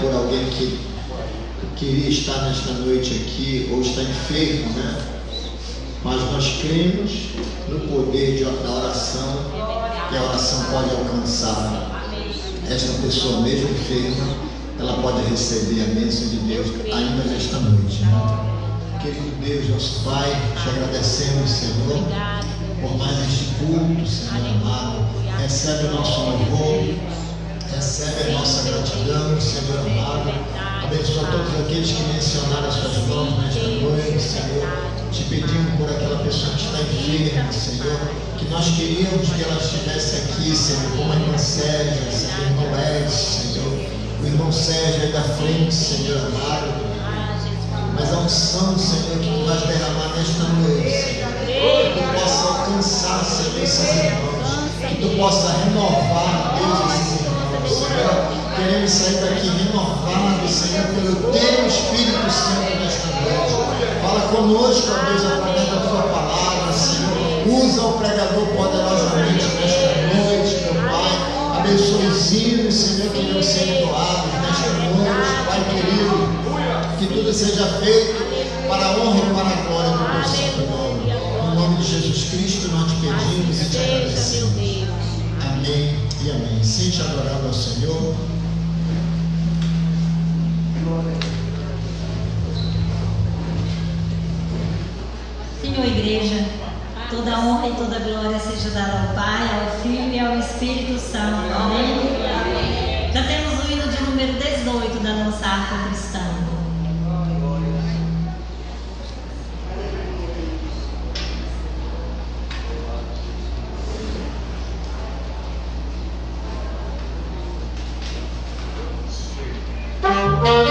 por alguém que queria estar nesta noite aqui ou está enfermo, né? Mas nós cremos no poder da oração, que a oração pode alcançar esta pessoa mesmo enferma, ela pode receber a bênção de Deus ainda nesta noite, né? Querido Deus, nosso Pai, te agradecemos, Senhor, por mais este culto, Senhor amado. Recebe o nosso louvor, recebe a nossa gratidão, Senhor amado. Abençoa todos aqueles que mencionaram as suas mãos nesta noite, Senhor. Te pedimos por aquela pessoa que está enferma, Senhor, que nós queríamos que ela estivesse aqui, Senhor, como a irmã Sérgio, Senhor, o irmão Edson, Senhor, o irmão Sérgio aí da frente, Senhor amado. Mas a unção, Senhor, que tu vais derramar nesta noite, Senhor, que tu possa alcançar, Senhor, esses irmãos, que tu possa renovar, Deus, esses irmãos, Senhor. Queremos sair daqui renovados, Senhor, pelo teu Espírito Santo nesta noite. Fala conosco, ó Deus, através da tua palavra, Senhor. Usa o pregador poderosamente nesta noite, meu Pai. Abençoe os hinos, Senhor, que irão ser doados nesta noite, Pai querido. Que tudo seja feito para a honra e para a glória do teu santo nome. No nome de Jesus Cristo nós te pedimos e te agradecemos. Amém e amém. Sente adorado ao Senhor. Senhor, igreja, toda honra e toda glória seja dada ao Pai, ao Filho e ao Espírito Santo. Amém. Já temos o hino de número 18 da nossa harpa cristã. Oh,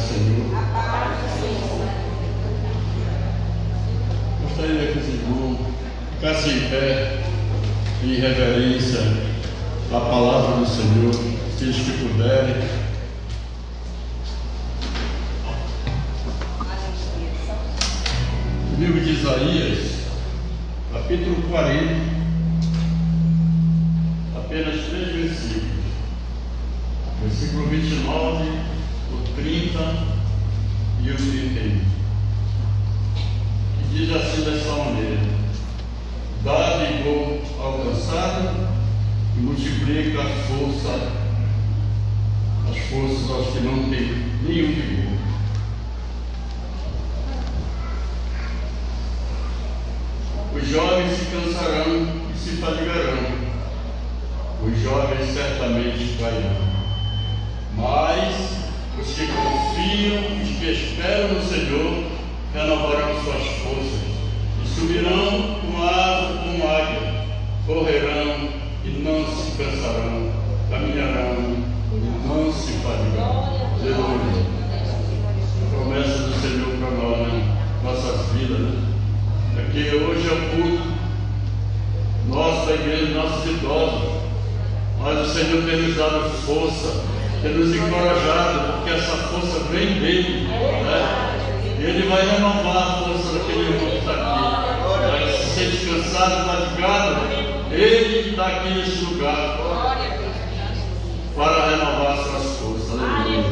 Senhor. Gostaria que os irmãos ficassem em pé, em reverência à palavra do Senhor, se eles que puderem. O livro de Isaías, capítulo 40, apenas 3 versículos. Versículo 29, o 30 e o 31. Que diz assim dessa maneira: dá vigor ao cansado e multiplica as forças aos que não têm nenhum vigor. Os jovens se cansarão e se fadigarão, os jovens certamente cairão. Mas os que confiam, os que esperam no Senhor, renovarão suas forças e subirão com asa como águia, correrão e não se cansarão, caminharão e não se fadigarão. Aleluia. A promessa do Senhor para nós, né? Nossas vidas, né? É que hoje é o culto nosso da igreja, nossos idosos, mas o Senhor tem nos dado força, tem nos encorajado, porque essa força vem dele, né? Ele vai renovar a força daquele irmão que está aqui, vai se sentir cansado, fatigado, ele que está aqui nesse lugar para renovar suas forças. Aleluia.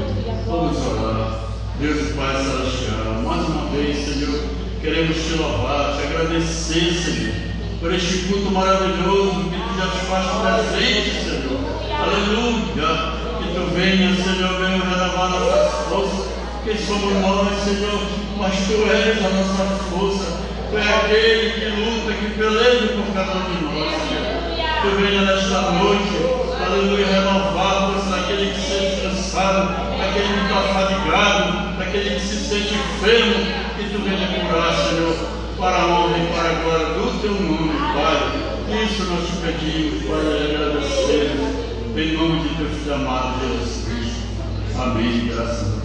Vamos orar. Deus Pai Celestial, mais uma vez, Senhor, queremos te louvar, te agradecer, Senhor, por este culto maravilhoso que tu já te faz presente, Senhor. Aleluia. Que tu venha, Senhor, venha renovar nossas forças, que somos nós, Senhor, mas tu és a nossa força. Tu és aquele que luta, que peleja por cada um de nós, Senhor. Tu venha nesta noite, aleluia, renovar a força daquele que se sente cansado, daquele que está fadigado, daquele que se sente enfermo, que tu venha curar, Senhor, para a honra e para a glória do teu nome, Pai. Isso nós te pedimos, Pai, e agradecemos, em nome de teu Filho amado, Jesus Cristo. Amém. Graças a Deus.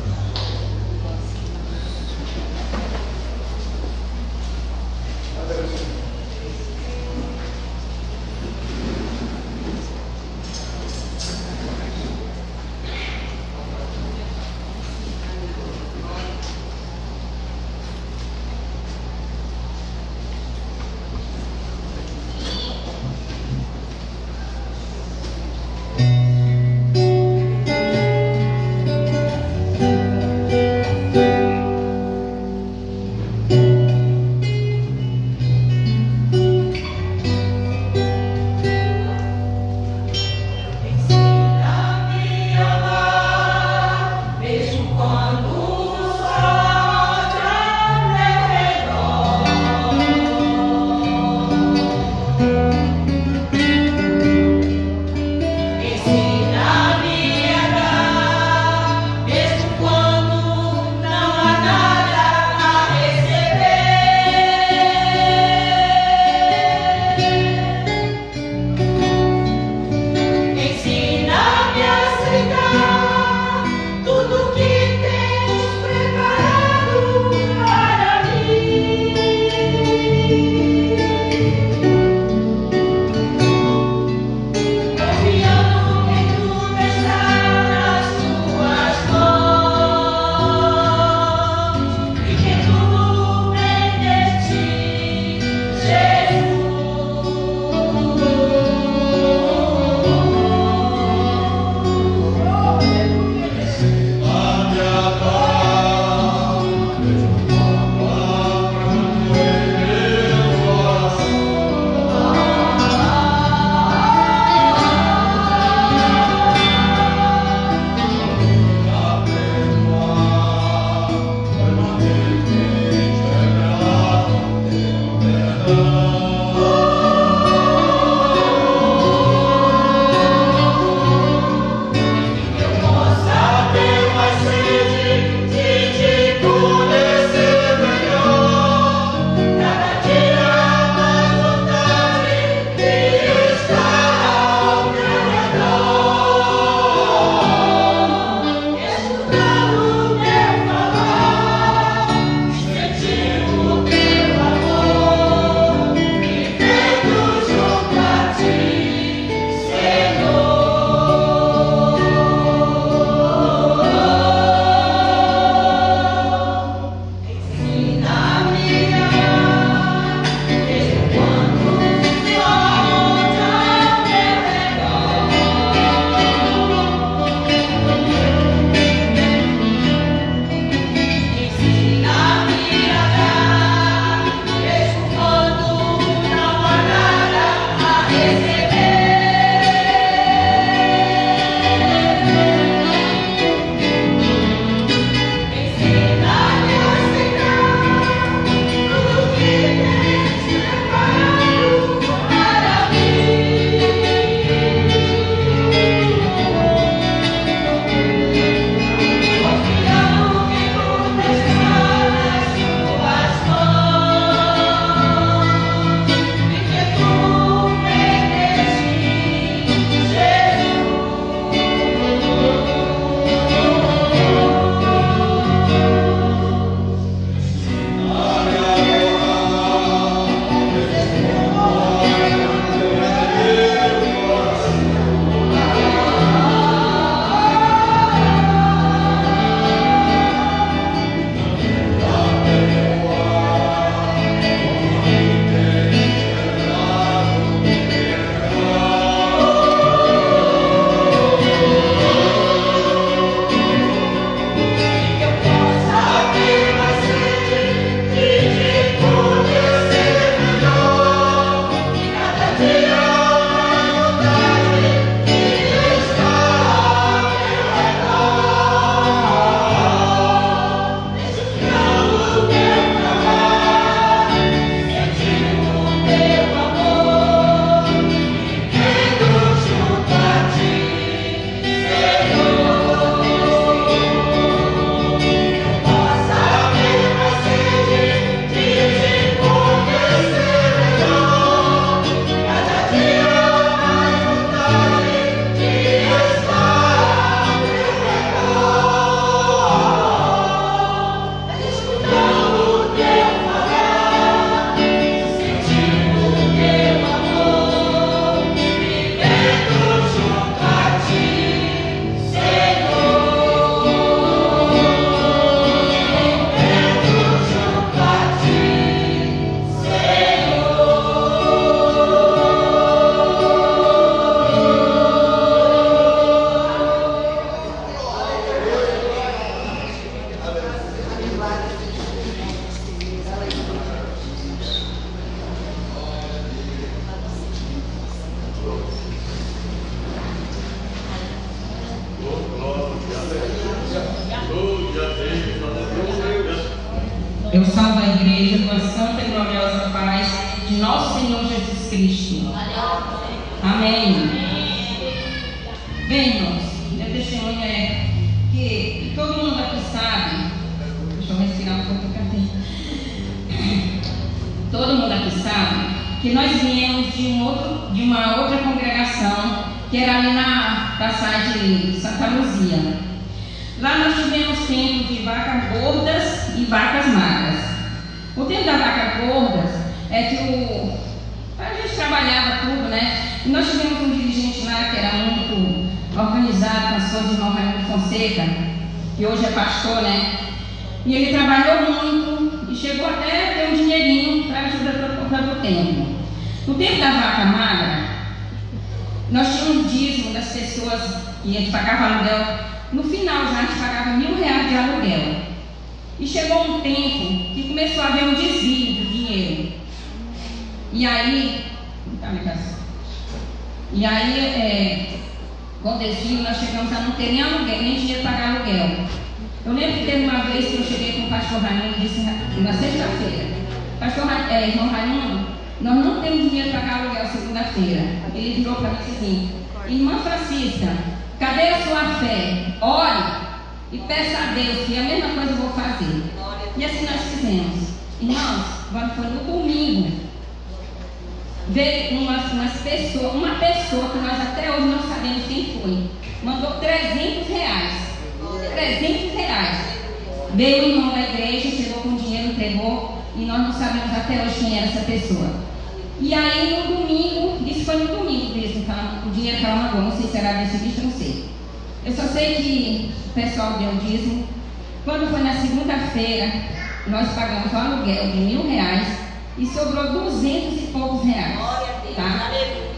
Eu salvo a igreja com a santa e gloriosa paz de nosso Senhor Jesus Cristo. Amém. Bem, irmãos, meu testemunho é que todo mundo aqui sabe. Deixa eu respirar um pouco aqui. Todo mundo aqui sabe que nós viemos de uma outra congregação, que era ali na passagem de Santa Luzia. Lá nós tivemos tempo de vacas gordas e vacas magras. O tempo da vaca gordas é que a gente trabalhava tudo, né? E nós tivemos um dirigente lá que era muito organizado com as coisas de irmão Raimundo Fonseca, que hoje é pastor, né? E ele trabalhou muito e chegou até a ter um dinheirinho para ajudar para o tempo. No tempo da vaca magra, nós tínhamos dízimo das pessoas que a gente pagava aluguel. No final já a gente pagava R$1.000 de aluguel. E chegou um tempo que começou a haver um desvio do dinheiro. E aí, com o desvio, nós chegamos a não ter nem aluguel, nem dinheiro para pagar aluguel. Eu lembro que teve uma vez que eu cheguei com o pastor Raimundo e disse na sexta-feira: irmão Raimundo, nós não temos dinheiro para pagar aluguel segunda-feira. Ele virou para mim e disse assim: irmã Francisca, cadê a sua fé? Ore e peça a Deus, que a mesma coisa eu vou fazer. E assim nós fizemos. Irmãos, agora foi no domingo. Veio uma pessoa que nós até hoje não sabemos quem foi. Mandou R$300. R$300. Veio o irmão da igreja, chegou com dinheiro, entregou, e nós não sabemos até hoje quem era essa pessoa. E aí no domingo, isso foi no domingo mesmo, o dinheiro que ela mandou, não sei se era desse bicho, não sei. Eu só sei que o pessoal deu o dízimo. Quando foi na segunda-feira, nós pagamos o aluguel de R$1.000 e sobrou 200 e poucos reais. Tá?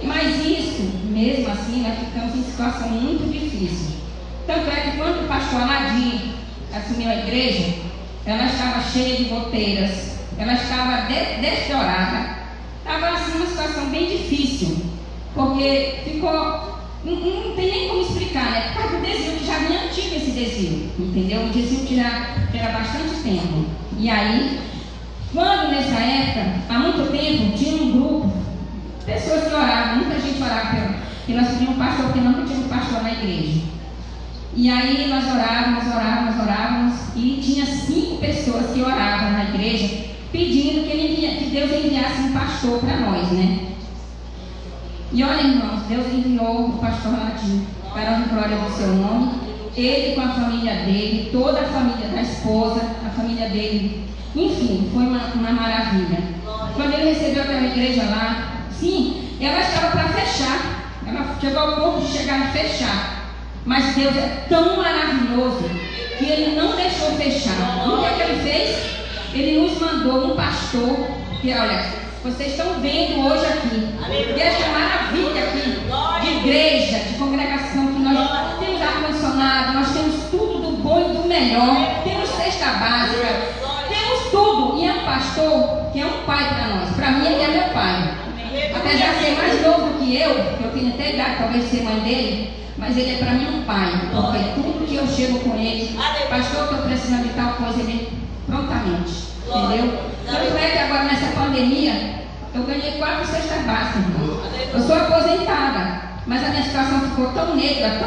Mas isso, mesmo assim, nós ficamos em situação muito difícil. Tanto é que quando o pastor Aladim assumiu a igreja, ela estava cheia de goteiras, ela estava deteriorada, estava assim uma situação bem difícil, porque ficou, não tem nem como explicar, né? Por causa do desvio que já vinha antigo esse desvio, entendeu? Um desvio que já era bastante tempo. E aí, quando nessa época, há muito tempo, tinha um grupo, pessoas que oravam, muita gente orava, porque nós tínhamos um pastor, porque não tínhamos pastor na igreja. E aí nós orávamos, e tinha 5 pessoas que oravam na igreja, pedindo que Deus enviasse um pastor para nós, né? E olha, irmãos, Deus enviou o pastor Aladim, para a glória do seu nome, ele com a família dele, toda a família da esposa, a família dele, enfim, foi uma maravilha. Quando ele recebeu aquela igreja lá, sim, ela estava para fechar, ela chegou ao ponto de chegar a fechar. Mas Deus é tão maravilhoso que Ele não deixou fechar. O que é que Ele fez? Ele nos mandou um pastor que, olha, vocês estão vendo hoje aqui. E essa maravilha aqui de igreja, de congregação, que nós temos ar-condicionado, nós temos tudo do bom e do melhor, temos cesta básica, temos tudo. E é um pastor que é um pai para nós. Para mim, ele é meu pai. Apesar de ser mais novo que eu tenho até idade, talvez ser mãe dele, mas ele é para mim um pai, porque tudo que eu chego com ele, pastor, que eu preciso de tal coisa, ele prontamente, entendeu? Tanto é que agora nessa pandemia, eu ganhei 4 cestas básicas, irmão. Eu sou aposentada, mas a minha situação ficou tão negra,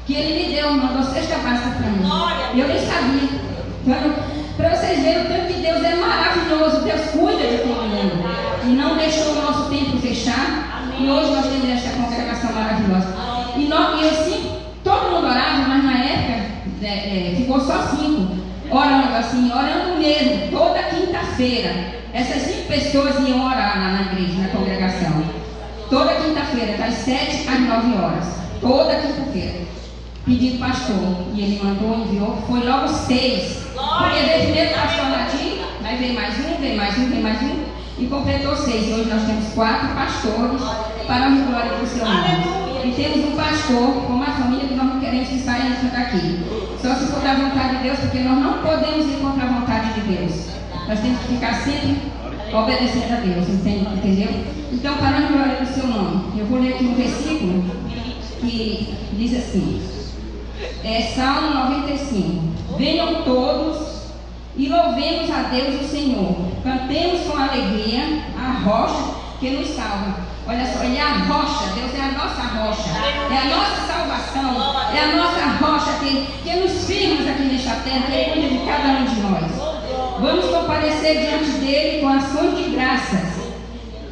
que ele me mandou cesta básica para mim. E eu nem sabia. Para vocês verem o tanto que Deus é maravilhoso, Deus cuida de todo mundo. E não deixou o nosso tempo fechar. E hoje nós temos esta congregação maravilhosa. E assim, todo mundo orava, mas na época ficou só 5, orando mesmo, toda quinta-feira. Essas 5 pessoas iam orar lá na igreja, na congregação. Toda quinta-feira, das 7 às 9 horas. Toda quinta-feira. Pedindo pastor. E ele mandou, enviou, foi logo 6. Porque veio primeiro o pastor Aladim, aí veio mais um, e completou 6. E hoje nós temos 4 pastores para a glória do seu nome. E temos um pastor com uma família que nós não queremos que saia daqui. Só se for da vontade de Deus, porque nós não podemos ir contra a vontade de Deus. Nós temos que ficar sempre obedecendo a Deus, entendeu? Então, para a glória do seu nome, eu vou ler aqui um versículo que diz assim, Salmo 95. Venham todos e louvemos a Deus o Senhor. Cantemos com alegria a rocha que nos salva. Olha só, Ele é a rocha, Deus é a nossa rocha, é a nossa salvação, é a nossa rocha que nos firma aqui nesta terra, que cuida de cada um de nós. Vamos comparecer diante dele com ações de graças,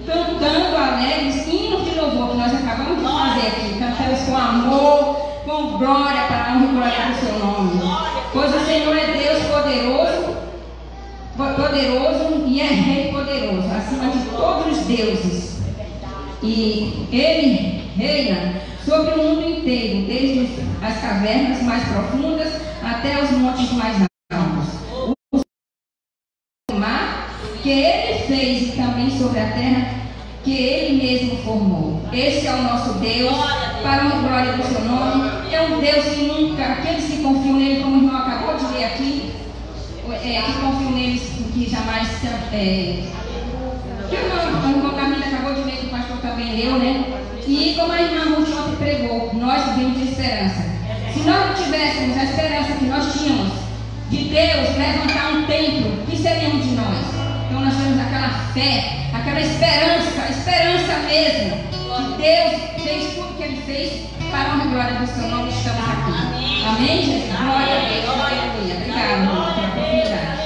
cantando alegres hinos de louvor que nós acabamos de fazer aqui. Cantamos com amor, com glória para a honra e glória do seu nome. Pois o Senhor é Deus poderoso e é Rei poderoso, acima de todos os deuses. E Ele reina sobre o mundo inteiro, desde as cavernas mais profundas até os montes mais altos. O mar que Ele fez e também sobre a terra que Ele mesmo formou. Esse é o nosso Deus, para a glória do seu nome. É um Deus que nunca, aqueles que confiam nele, como o irmão acabou de ler aqui, que confiam nele, que jamais que o irmão Camila acabou de ler, que o pastor também leu, né? E como a irmã Ruth ontem pregou, nós vivemos de esperança. Se nós não tivéssemos a esperança que nós tínhamos de Deus levantar um templo, o que seríamos de nós? Então nós temos aquela fé, aquela esperança mesmo, que Deus fez tudo que Ele fez para a honra e glória do seu nome. Estamos aqui. Amém, Jesus? Glória a Deus. Aleluia. Obrigado, irmão, pela oportunidade.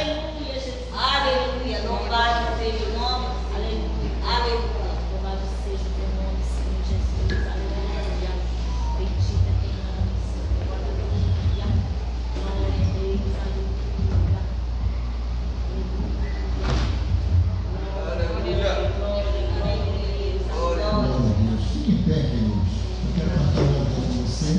Aleluia. Louvado seja o nome. Aleluia. Louvado seja o teu nome, Senhor Jesus. Aleluia. Bendita quem ama, Senhor. Aleluia. Glória a Deus. Aleluia. Glória a Deus. Fique em pé, queridos. Eu quero cantar uma coisa com você.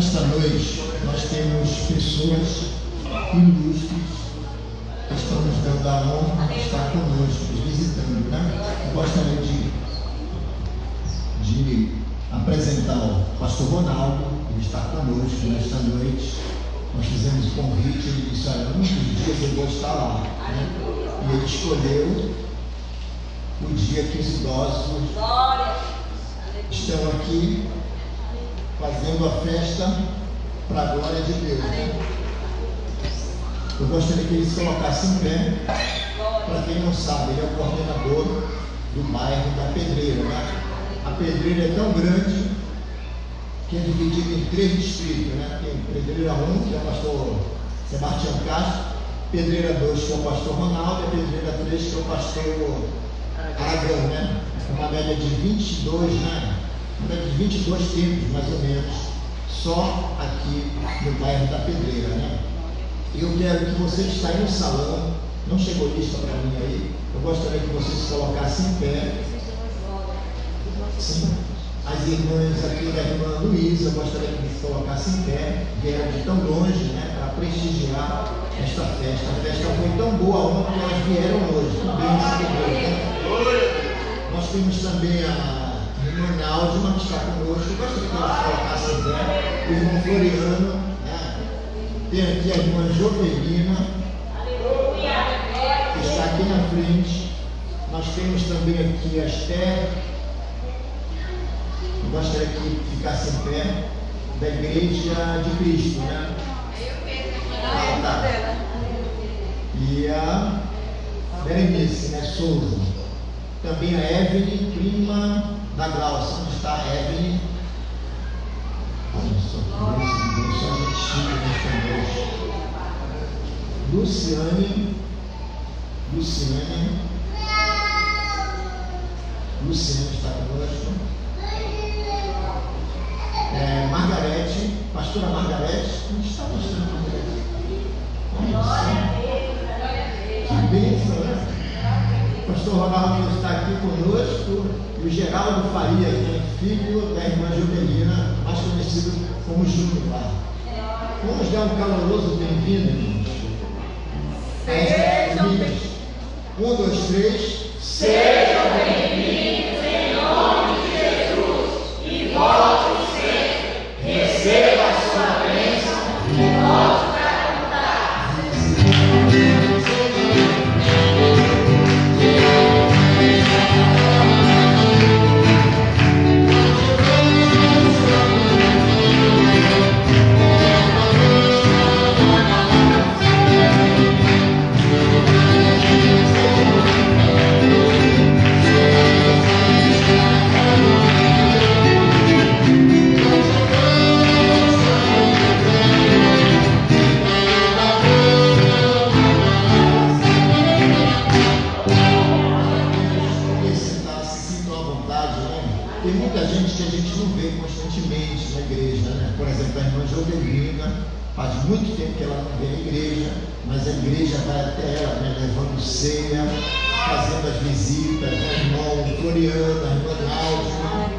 Nesta noite, nós temos pessoas ilustres que estão nos dando a honra de estar conosco, nos visitando, né? Eu gostaria de apresentar o pastor Ronaldo, que está conosco nesta noite. Nós fizemos o convite, ele disse: olha, muitos dias eu vou estar lá, né? E ele escolheu o dia que os idosos estão aqui fazendo a festa para a glória de Deus, né? Eu gostaria que ele se colocasse em pé. Para quem não sabe, ele é o coordenador do bairro da Pedreira, né? A Pedreira é tão grande que é dividida em 3 distritos, né? Tem Pedreira 1, que é o pastor Sebastião Castro, Pedreira 2, que é o pastor Ronaldo, e a Pedreira 3, que é o pastor Aragão, né? Uma média de 22, né? Uma média de 22 templos, mais ou menos, só aqui no bairro da Pedreira, né? Eu quero que você que está aí no salão, não chegou lista para mim aí, eu gostaria que você se colocasse em pé. Sim. As irmãs aqui da irmã Luísa, eu gostaria que se colocasse em pé, vieram de tão longe, né, para prestigiar esta festa. A festa foi tão boa ontem que elas vieram hoje, também celebrando, né? Nós temos também a irmã Náudima, que está conosco. Eu gostaria que ela se colocasse em pé, o irmão Floriano, né? Tem aqui a irmã Jovelina, que está aqui na frente. Nós temos também aqui a Esther. Eu gostaria que ficasse em pé, da Igreja de Cristo, né? Tá. E a Berenice, né? Souza. Também a Evelyn, prima da Glaucia. Onde está a Evelyn? Olha só, Deus, só a gente chega nesta noite. Luciane está conosco. Margarete, pastora Margarete. Onde está a pastora Margarete? Que bênção, né? O pastor Ronaldo está aqui conosco. E o Geraldo Faria, né? Filho da irmã Jovelina, mais conhecido como Júnior lá. Vamos dar um caloroso bem-vindo, irmãos. Sejam bem-vindos. 1, 2, 3. Sejam bem-vindos em nome de Jesus e volte sempre. Receba a sua bênção e volte para contar. Tem muita gente que a gente não vê constantemente na igreja, né? Por exemplo, a irmã Jovelina, faz muito tempo que ela não vê a igreja, mas a igreja vai até ela, né? Levando ceia, fazendo as visitas, o irmão Floriano, a irmã Náudima,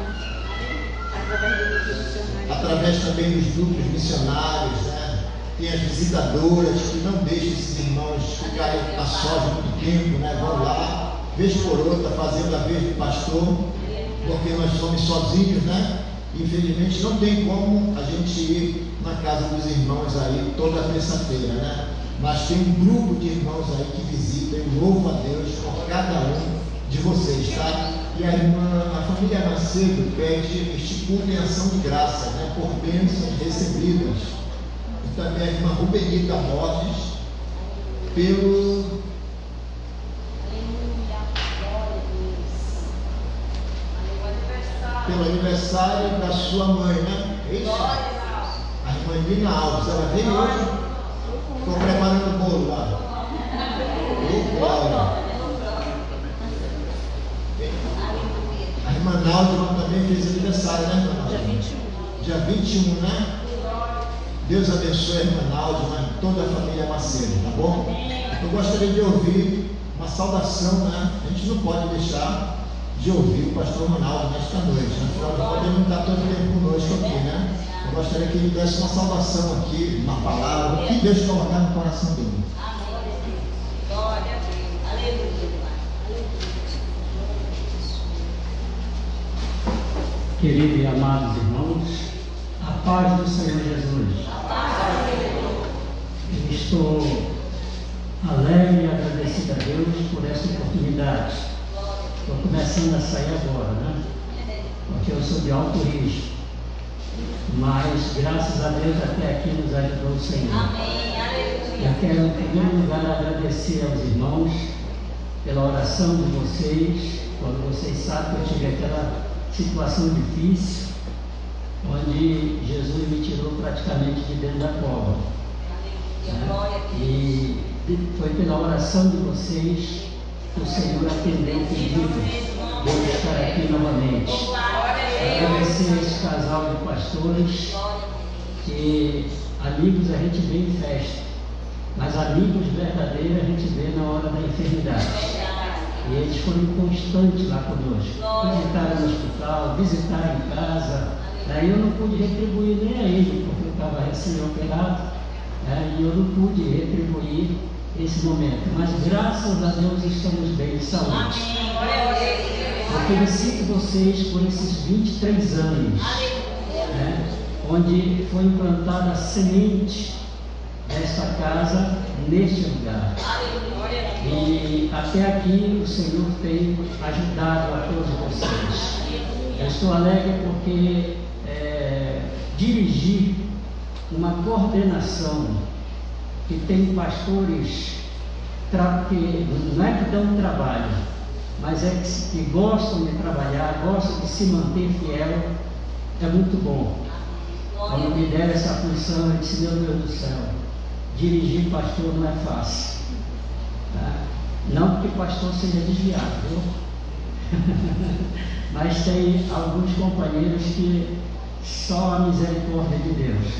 através também dos grupos missionários, né? Tem as visitadoras que não deixam esses irmãos ficarem a sós muito tempo, né? Vão lá, vez por outra, fazendo a vez do pastor, porque nós somos sozinhos, né? Infelizmente não tem como a gente ir na casa dos irmãos aí toda terça-feira, né? Mas tem um grupo de irmãos aí que visitam. Eu louvo a Deus por cada um de vocês, tá? E a família Macedo pede este culto em ação de graça, né? Por bênçãos recebidas. E também a irmã Rubenita Borges pelo aniversário da sua mãe, né? É isso? A irmã Lina Alves, ela veio hoje. Estou preparando o bolo lá. A irmã Náudima também fez aniversário, né, irmã Náudima? Dia 21, né? Deus abençoe a irmã Náudima e toda a família Macedo, tá bom? Eu gostaria de ouvir uma saudação, né? A gente não pode deixar de ouvir o pastor Ronaldo nesta noite. Afinal de contas, ele não está todo tempo conosco aqui, né? Eu gostaria que ele desse uma saudação aqui, uma palavra, o que Deus colocar no coração dele. Amém. Glória a Deus. Aleluia. Queridos e amados irmãos, a paz do Senhor Jesus. Eu estou alegre e agradecido a Deus por essa oportunidade. Estou começando a sair agora, né? Porque eu sou de alto risco. Mas, graças a Deus, até aqui nos ajudou o Senhor. Amém. Aleluia. Eu quero, em primeiro lugar, agradecer aos irmãos pela oração de vocês, quando vocês sabem que eu tive aquela situação difícil, onde Jesus me tirou praticamente de dentro da cova. Né? E foi pela oração de vocês que o Senhor atendeu o pedido de eu estar aqui novamente. Agradecer a esse casal de pastores, que amigos a gente vê em festa, mas amigos verdadeiros a gente vê na hora da enfermidade. E eles foram constantes lá conosco. Visitaram no hospital, visitaram em casa. Daí eu não pude retribuir nem a ele, porque eu estava recém-operado, e eu não pude retribuir esse momento. Mas graças a Deus estamos bem de saúde. Eu felicito vocês por esses 23 anos, onde foi implantada a semente desta casa neste lugar. E até aqui o Senhor tem ajudado a todos vocês. Eu estou alegre porque dirigir uma coordenação que tem pastores que não é que dão trabalho, mas é que gostam de trabalhar, gostam de se manter fiel, é muito bom. Quando me deram essa função, eu disse: meu Deus do céu, dirigir pastor não é fácil. Tá? Não porque pastor seja desviado, viu? Mas tem alguns companheiros que só a misericórdia de Deus.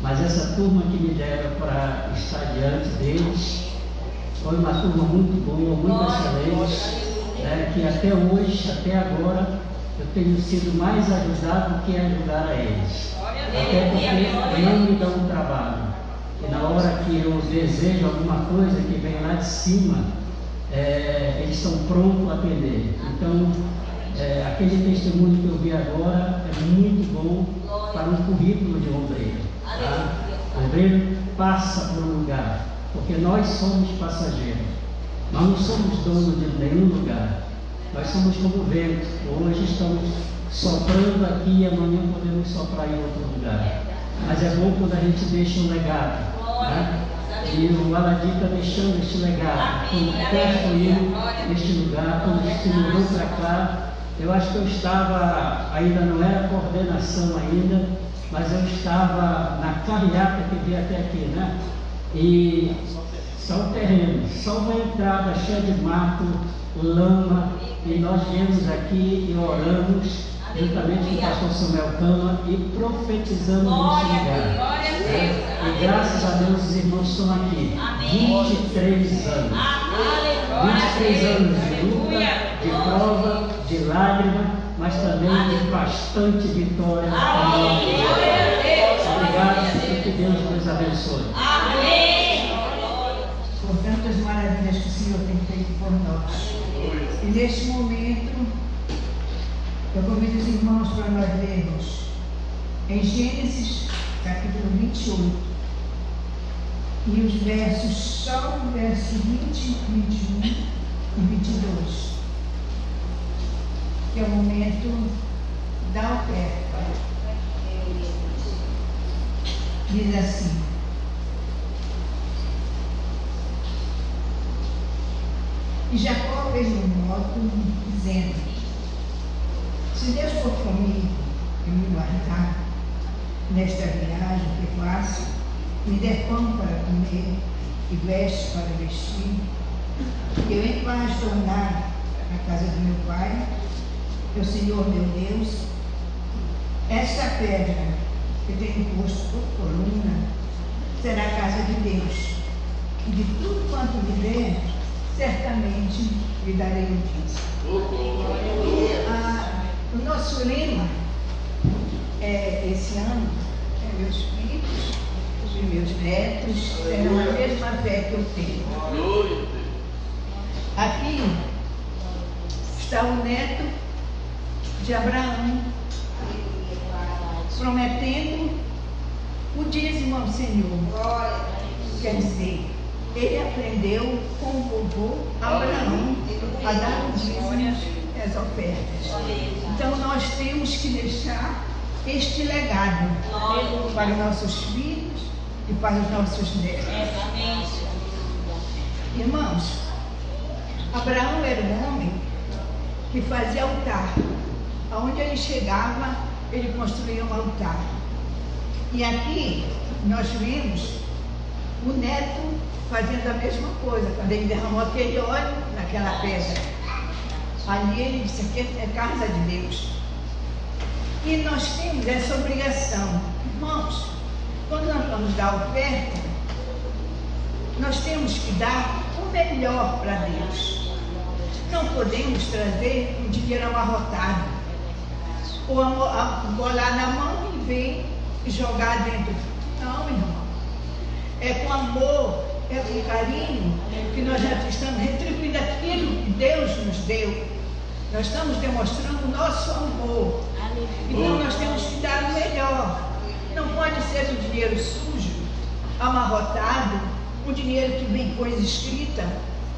Mas essa turma que me deram para estar diante deles foi uma turma muito boa, muito excelente, que até hoje, até agora, eu tenho sido mais ajudado do que ajudar a eles. Até porque não me dão trabalho. E na hora que eu desejo alguma coisa que vem lá de cima, eles estão prontos a atender. Então, aquele testemunho que eu vi agora é muito bom para um currículo de obreiro. Tá? O obreiro passa por um lugar, porque nós somos passageiros. Nós não somos donos de nenhum lugar. Nós somos como o vento. Hoje estamos soprando aqui e amanhã podemos soprar em outro lugar. Mas é bom quando a gente deixa um legado. Né? E o Aladim está deixando este legado. Quando construiu este lugar, quando se mudou para cá, eu acho que eu estava, ainda não era coordenação ainda, mas eu estava na carreata que veio até aqui, né? E só o terreno, só uma entrada cheia de mato, lama, e nós viemos aqui e oramos juntamente com o pastor Samuel Cama e profetizamos nesse lugar. E graças a Deus os irmãos estão aqui. 23 anos. 23 anos de luta, de prova, de lágrima, mas também de bastante vitória. Obrigado e que Deus nos abençoe. Por tantas maravilhas que o Senhor tem feito por nós. E neste momento, eu convido os irmãos para nós lermos em Gênesis, capítulo 28, e os versos, só o verso 20, 21 e 22, que é o momento da oferta. Diz assim: e Jacó fez um voto, dizendo: se Deus for comigo e me guardar nesta viagem que faço, me der pão para comer e veste para vestir, eu em paz tornar à casa do meu pai, o Senhor meu Deus, esta pedra que tenho posto por coluna será a casa de Deus, e de tudo quanto me der, certamente lhe darei o dízimo. O nosso lema esse ano meus filhos e meus netos terão a mesma fé que eu tenho. Aqui está o neto de Abraão, prometendo o dízimo ao Senhor. Quer dizer, ele aprendeu com o vovô Abraão a dar o dízimo e as ofertas. Então nós temos que deixar este legado para os nossos filhos e para os nossos netos. Irmãos, Abraão era um homem que fazia altar. Aonde ele chegava, ele construía um altar. E aqui nós vimos o neto fazendo a mesma coisa. Quando ele derramou aquele óleo naquela pedra, ali ele disse: aqui é casa de Deus. E nós temos essa obrigação. Irmãos, quando nós vamos dar oferta, nós temos que dar o melhor para Deus. Não podemos trazer um dinheiro amarrotado, ou bolar na mão e vir e jogar dentro. Não, irmão. É com amor, é com carinho que nós já estamos retribuindo aquilo que Deus nos deu. Nós estamos demonstrando o nosso amor. Então nós temos que dar o melhor. Não pode ser um dinheiro sujo, amarrotado, um dinheiro que vem coisa escrita,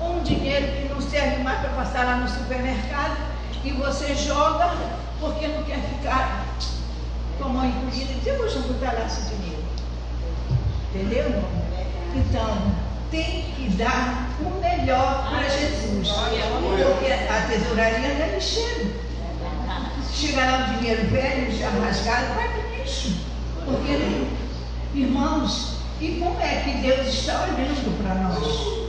ou um dinheiro que não serve mais para passar lá no supermercado e você joga porque não quer ficar com a mão encolhida e dizer: eu vou juntar lá esse dinheiro. Entendeu, irmão? Então, tem que dar o melhor para Jesus. Porque a tesouraria não é lixeiro. Chega lá um dinheiro velho, já rasgado, vai para o lixo. Porque, irmãos, e como é que Deus está olhando para nós?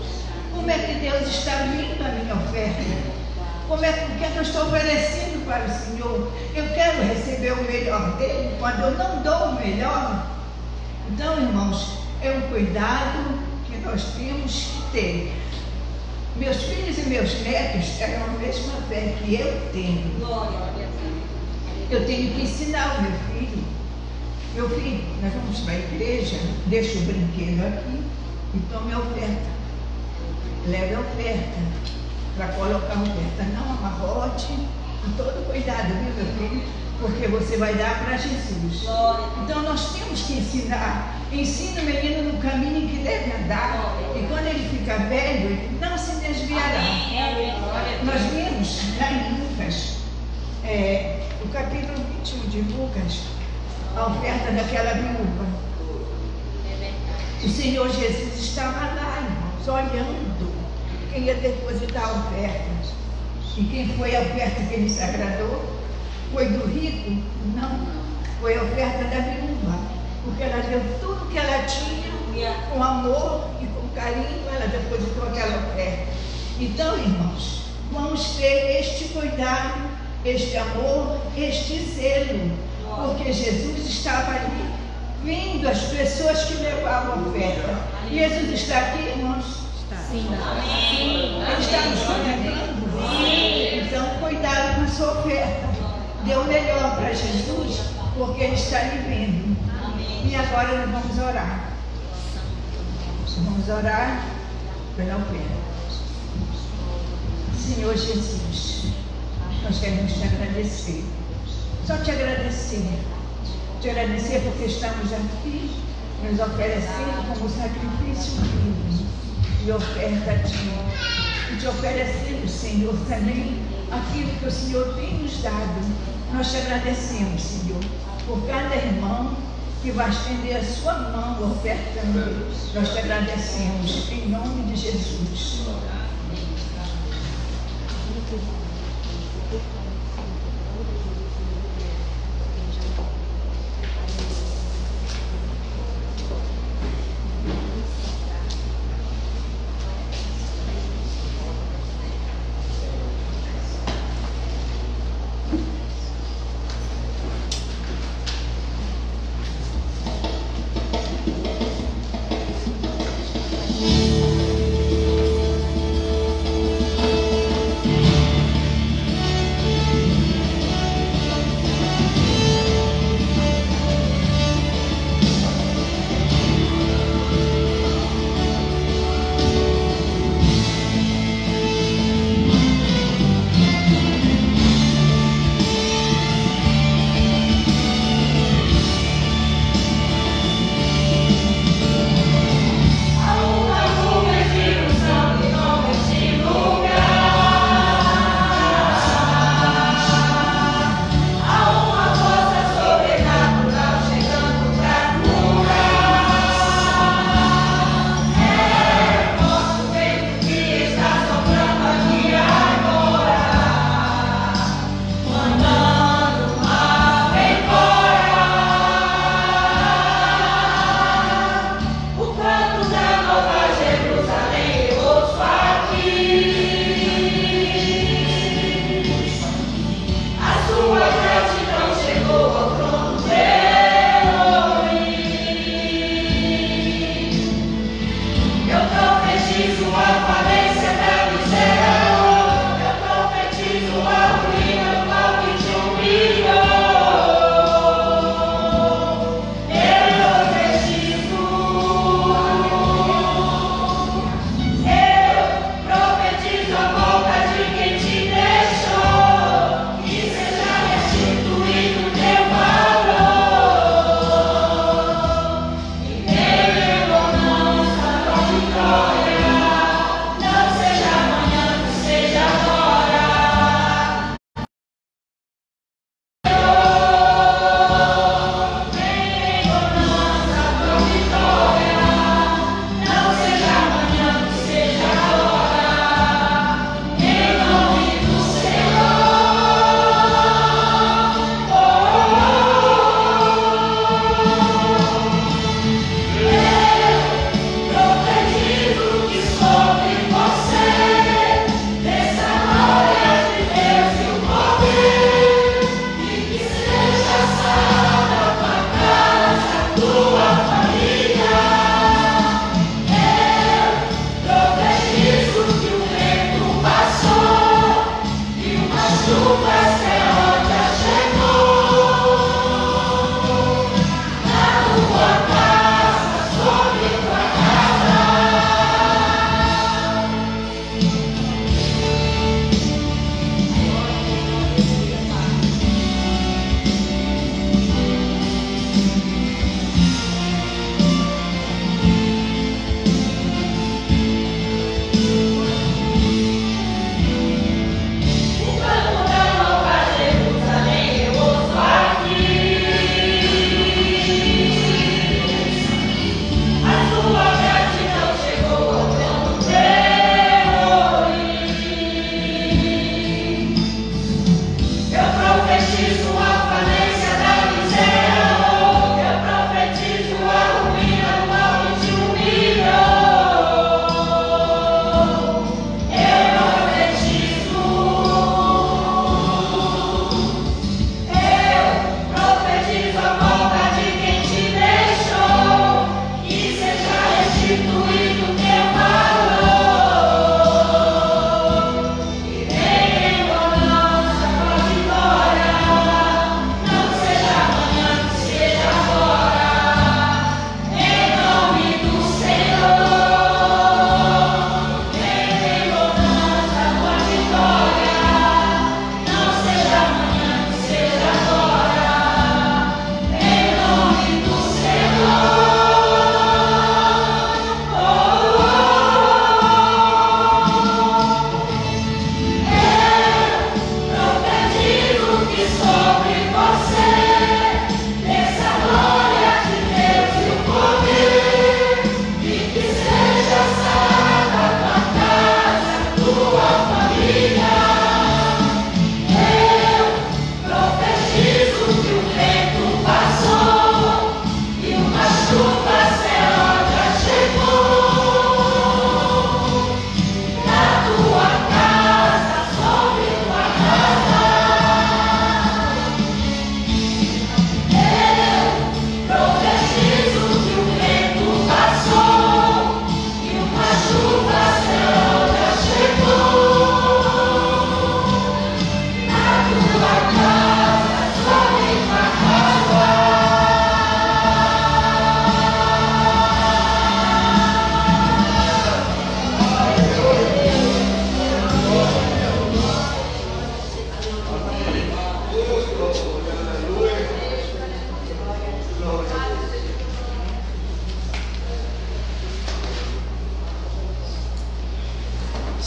Como é que Deus está vendo a minha oferta? Como é que eu estou oferecendo para o Senhor? Eu quero receber o melhor dele quando eu não dou o melhor. Então, irmãos, é um cuidado que nós temos que ter. Meus filhos e meus netos têm a mesma fé que eu tenho. Eu tenho que ensinar o meu filho. Meu filho, nós vamos para a igreja, deixa o brinquedo aqui e tome a oferta. Leve a oferta para colocar a oferta. Não amarrote, com todo cuidado, viu, meu filho? Porque você vai dar para Jesus. Então nós temos que ensinar. Ensina o menino no caminho em que deve andar. E quando ele ficar velho, ele não se desviará. Nós vimos lá em Lucas, o capítulo 21 de Lucas, a oferta daquela viúva. O Senhor Jesus estava lá, irmãos, olhando quem ia depositar a oferta. E quem foi a oferta que ele se agradou? Foi do rico? Não. Foi a oferta da viúva. Porque ela deu tudo que ela tinha, com amor e com carinho, ela depositou aquela oferta. Então, irmãos, vamos ter este cuidado, este amor, este zelo. Porque Jesus estava ali, vendo as pessoas que levavam a oferta. Jesus está aqui, irmãos? Sim. Ele está nos contemplando? Sim. Então, cuidado com a sua oferta. Dê o melhor para Jesus, porque Ele está lhe vendo. E agora nós vamos orar. Vamos orar pela oferta. Senhor Jesus, nós queremos te agradecer. Só te agradecer. Te agradecer porque estamos aqui nos oferecendo como sacrifício vivo de oferta a ti. E te oferecendo, Senhor, também aquilo que o Senhor tem nos dado. Nós te agradecemos, Senhor, por cada irmão que vai estender a sua mão ofertando. Nós te agradecemos em nome de Jesus.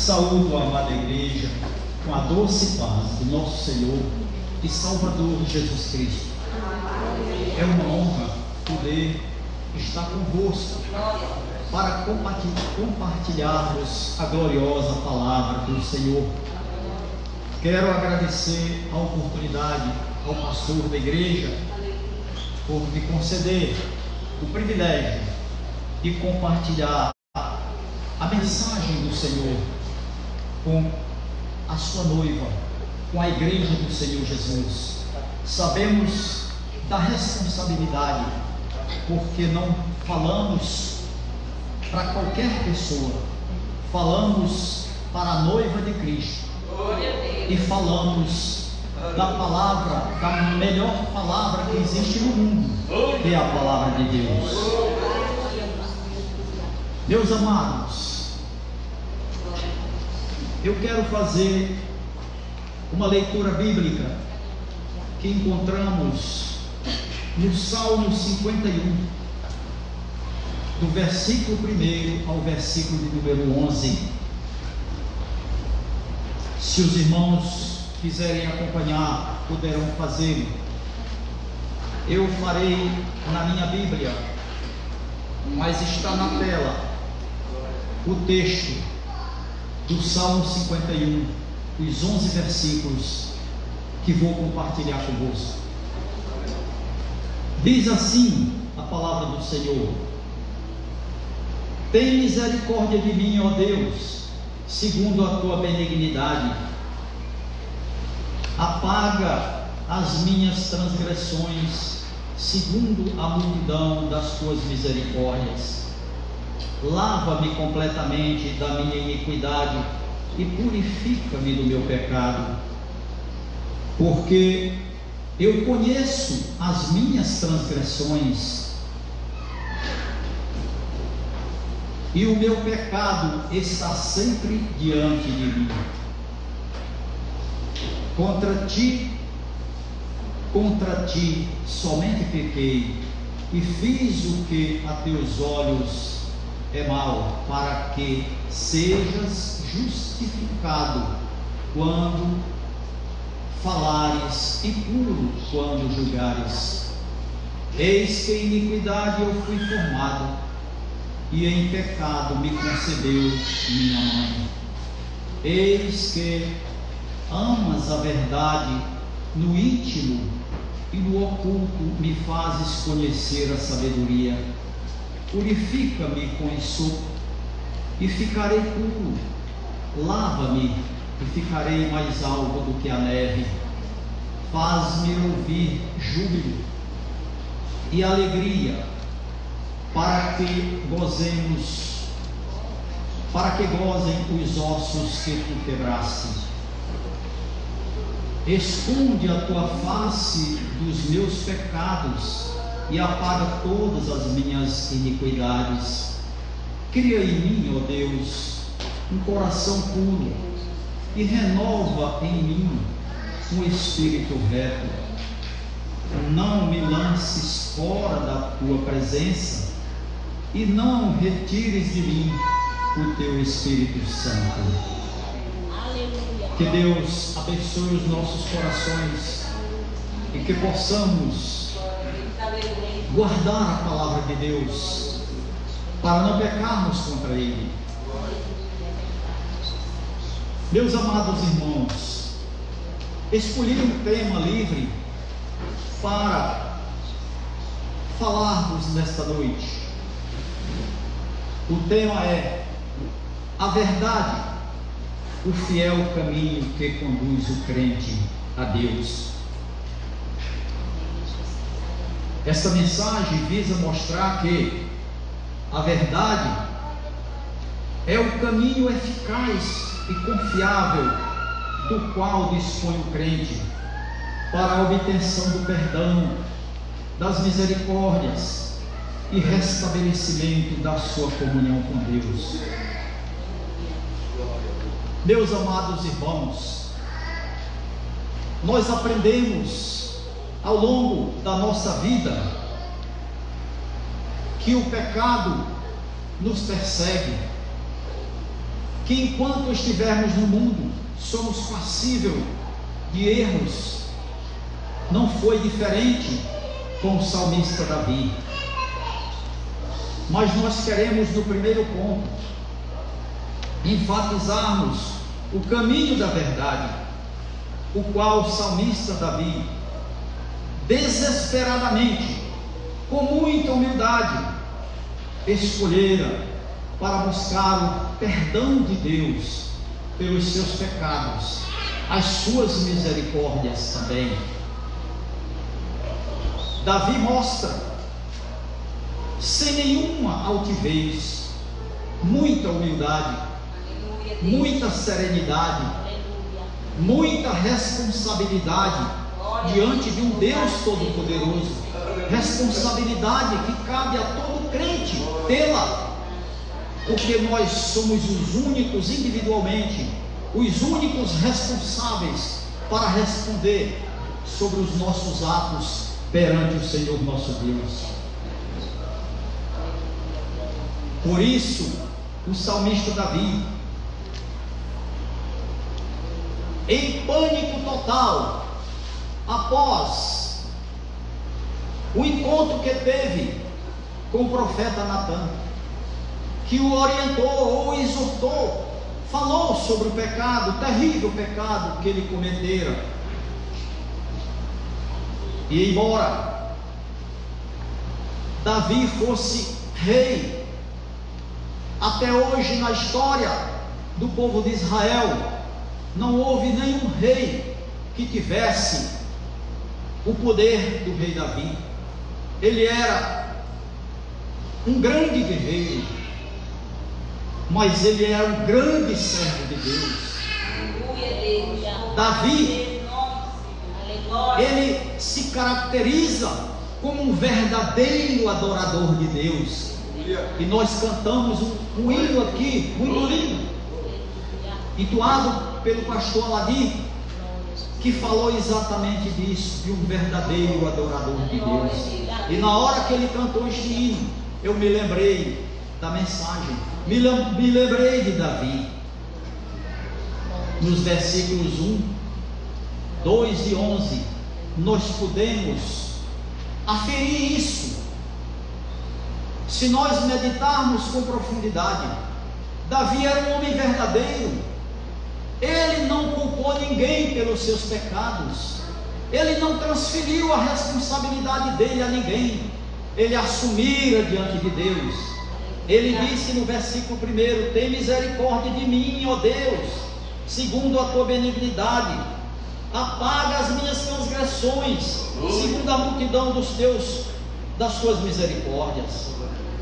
Saúdo a amada igreja com a doce paz do nosso Senhor e Salvador Jesus Cristo. É uma honra poder estar convosco para compartilharmos a gloriosa palavra do Senhor. Quero agradecer a oportunidade ao pastor da igreja por me conceder o privilégio de compartilhar a mensagem do Senhor com a sua noiva, com a igreja do Senhor Jesus. Sabemos da responsabilidade, porque não falamos para qualquer pessoa, falamos para a noiva de Cristo e falamos da palavra, da melhor palavra que existe no mundo, que é a palavra de Deus. Meus amados, eu quero fazer uma leitura bíblica que encontramos no Salmo 51, do versículo 1 ao versículo de número 11. Se os irmãos quiserem acompanhar, poderão fazê-lo. Eu farei na minha Bíblia, mas está na tela o texto do Salmo 51, os 11 versículos que vou compartilhar convosco. Diz assim a palavra do Senhor: tem misericórdia de mim, ó Deus, segundo a tua benignidade. Apaga as minhas transgressões, segundo a multidão das tuas misericórdias. Lava-me completamente da minha iniquidade e purifica-me do meu pecado. Porque eu conheço as minhas transgressões e o meu pecado está sempre diante de mim. Contra ti somente pequei e fiz o que a teus olhos é mal, para que sejas justificado quando falares e puro quando julgares. Eis que em iniquidade eu fui formado, e em pecado me concebeu minha mãe. Eis que amas a verdade no íntimo, e no oculto me fazes conhecer a sabedoria. Purifica-me com ensopo e ficarei puro. Lava-me e ficarei mais alvo do que a neve. Faz-me ouvir júbilo e alegria, para que gozem os ossos que tu quebraste. Esconde a tua face dos meus pecados e apaga todas as minhas iniquidades. Cria em mim, ó Deus, um coração puro e renova em mim um espírito reto. Não me lances fora da tua presença e não retires de mim o teu Espírito Santo. Que Deus abençoe os nossos corações e que possamos guardar a palavra de Deus para não pecarmos contra Ele. Meus amados irmãos, escolhi um tema livre para falarmos nesta noite. O tema é a verdade, o fiel caminho que conduz o crente a Deus. Esta mensagem visa mostrar que a verdade é o caminho eficaz e confiável do qual dispõe o crente para a obtenção do perdão, das misericórdias e restabelecimento da sua comunhão com Deus. Meus amados irmãos, nós aprendemos ao longo da nossa vida que o pecado nos persegue, que enquanto estivermos no mundo, somos passíveis de erros. Não foi diferente com o salmista Davi. Mas nós queremos, no primeiro ponto, enfatizarmos o caminho da verdade, o qual o salmista Davi, desesperadamente, com muita humildade, escolhera para buscar o perdão de Deus pelos seus pecados, as suas misericórdias também. Davi mostra, sem nenhuma altivez, muita humildade, muita serenidade, muita responsabilidade diante de um Deus Todo-Poderoso, responsabilidade que cabe a todo crente tê-la, porque nós somos os únicos individualmente, os únicos responsáveis para responder sobre os nossos atos perante o Senhor nosso Deus. Por isso, o salmista Davi, em pânico total, após o encontro que teve com o profeta Natã, que o orientou, o exortou, falou sobre o pecado, o terrível pecado que ele cometera. E embora Davi fosse rei, até hoje na história do povo de Israel, não houve nenhum rei que tivesse o poder do rei Davi. Ele era um grande guerreiro, mas ele era um grande servo de Deus. Davi, ele se caracteriza como um verdadeiro adorador de Deus. E nós cantamos um hino aqui, muito lindo, entoado pelo pastor Aladim, que falou exatamente disso, de um verdadeiro adorador de Deus. E na hora que ele cantou este hino, eu me lembrei da mensagem, me lembrei de Davi. Nos versículos 1, 2 e 11, nós podemos aferir isso. Se nós meditarmos com profundidade, Davi era um homem verdadeiro. Ele não culpou ninguém pelos seus pecados. Ele não transferiu a responsabilidade dele a ninguém. Ele assumira diante de Deus. Ele disse no versículo 1: tem misericórdia de mim, ó Deus, segundo a tua benignidade. Apaga as minhas transgressões, segundo a multidão das tuas misericórdias.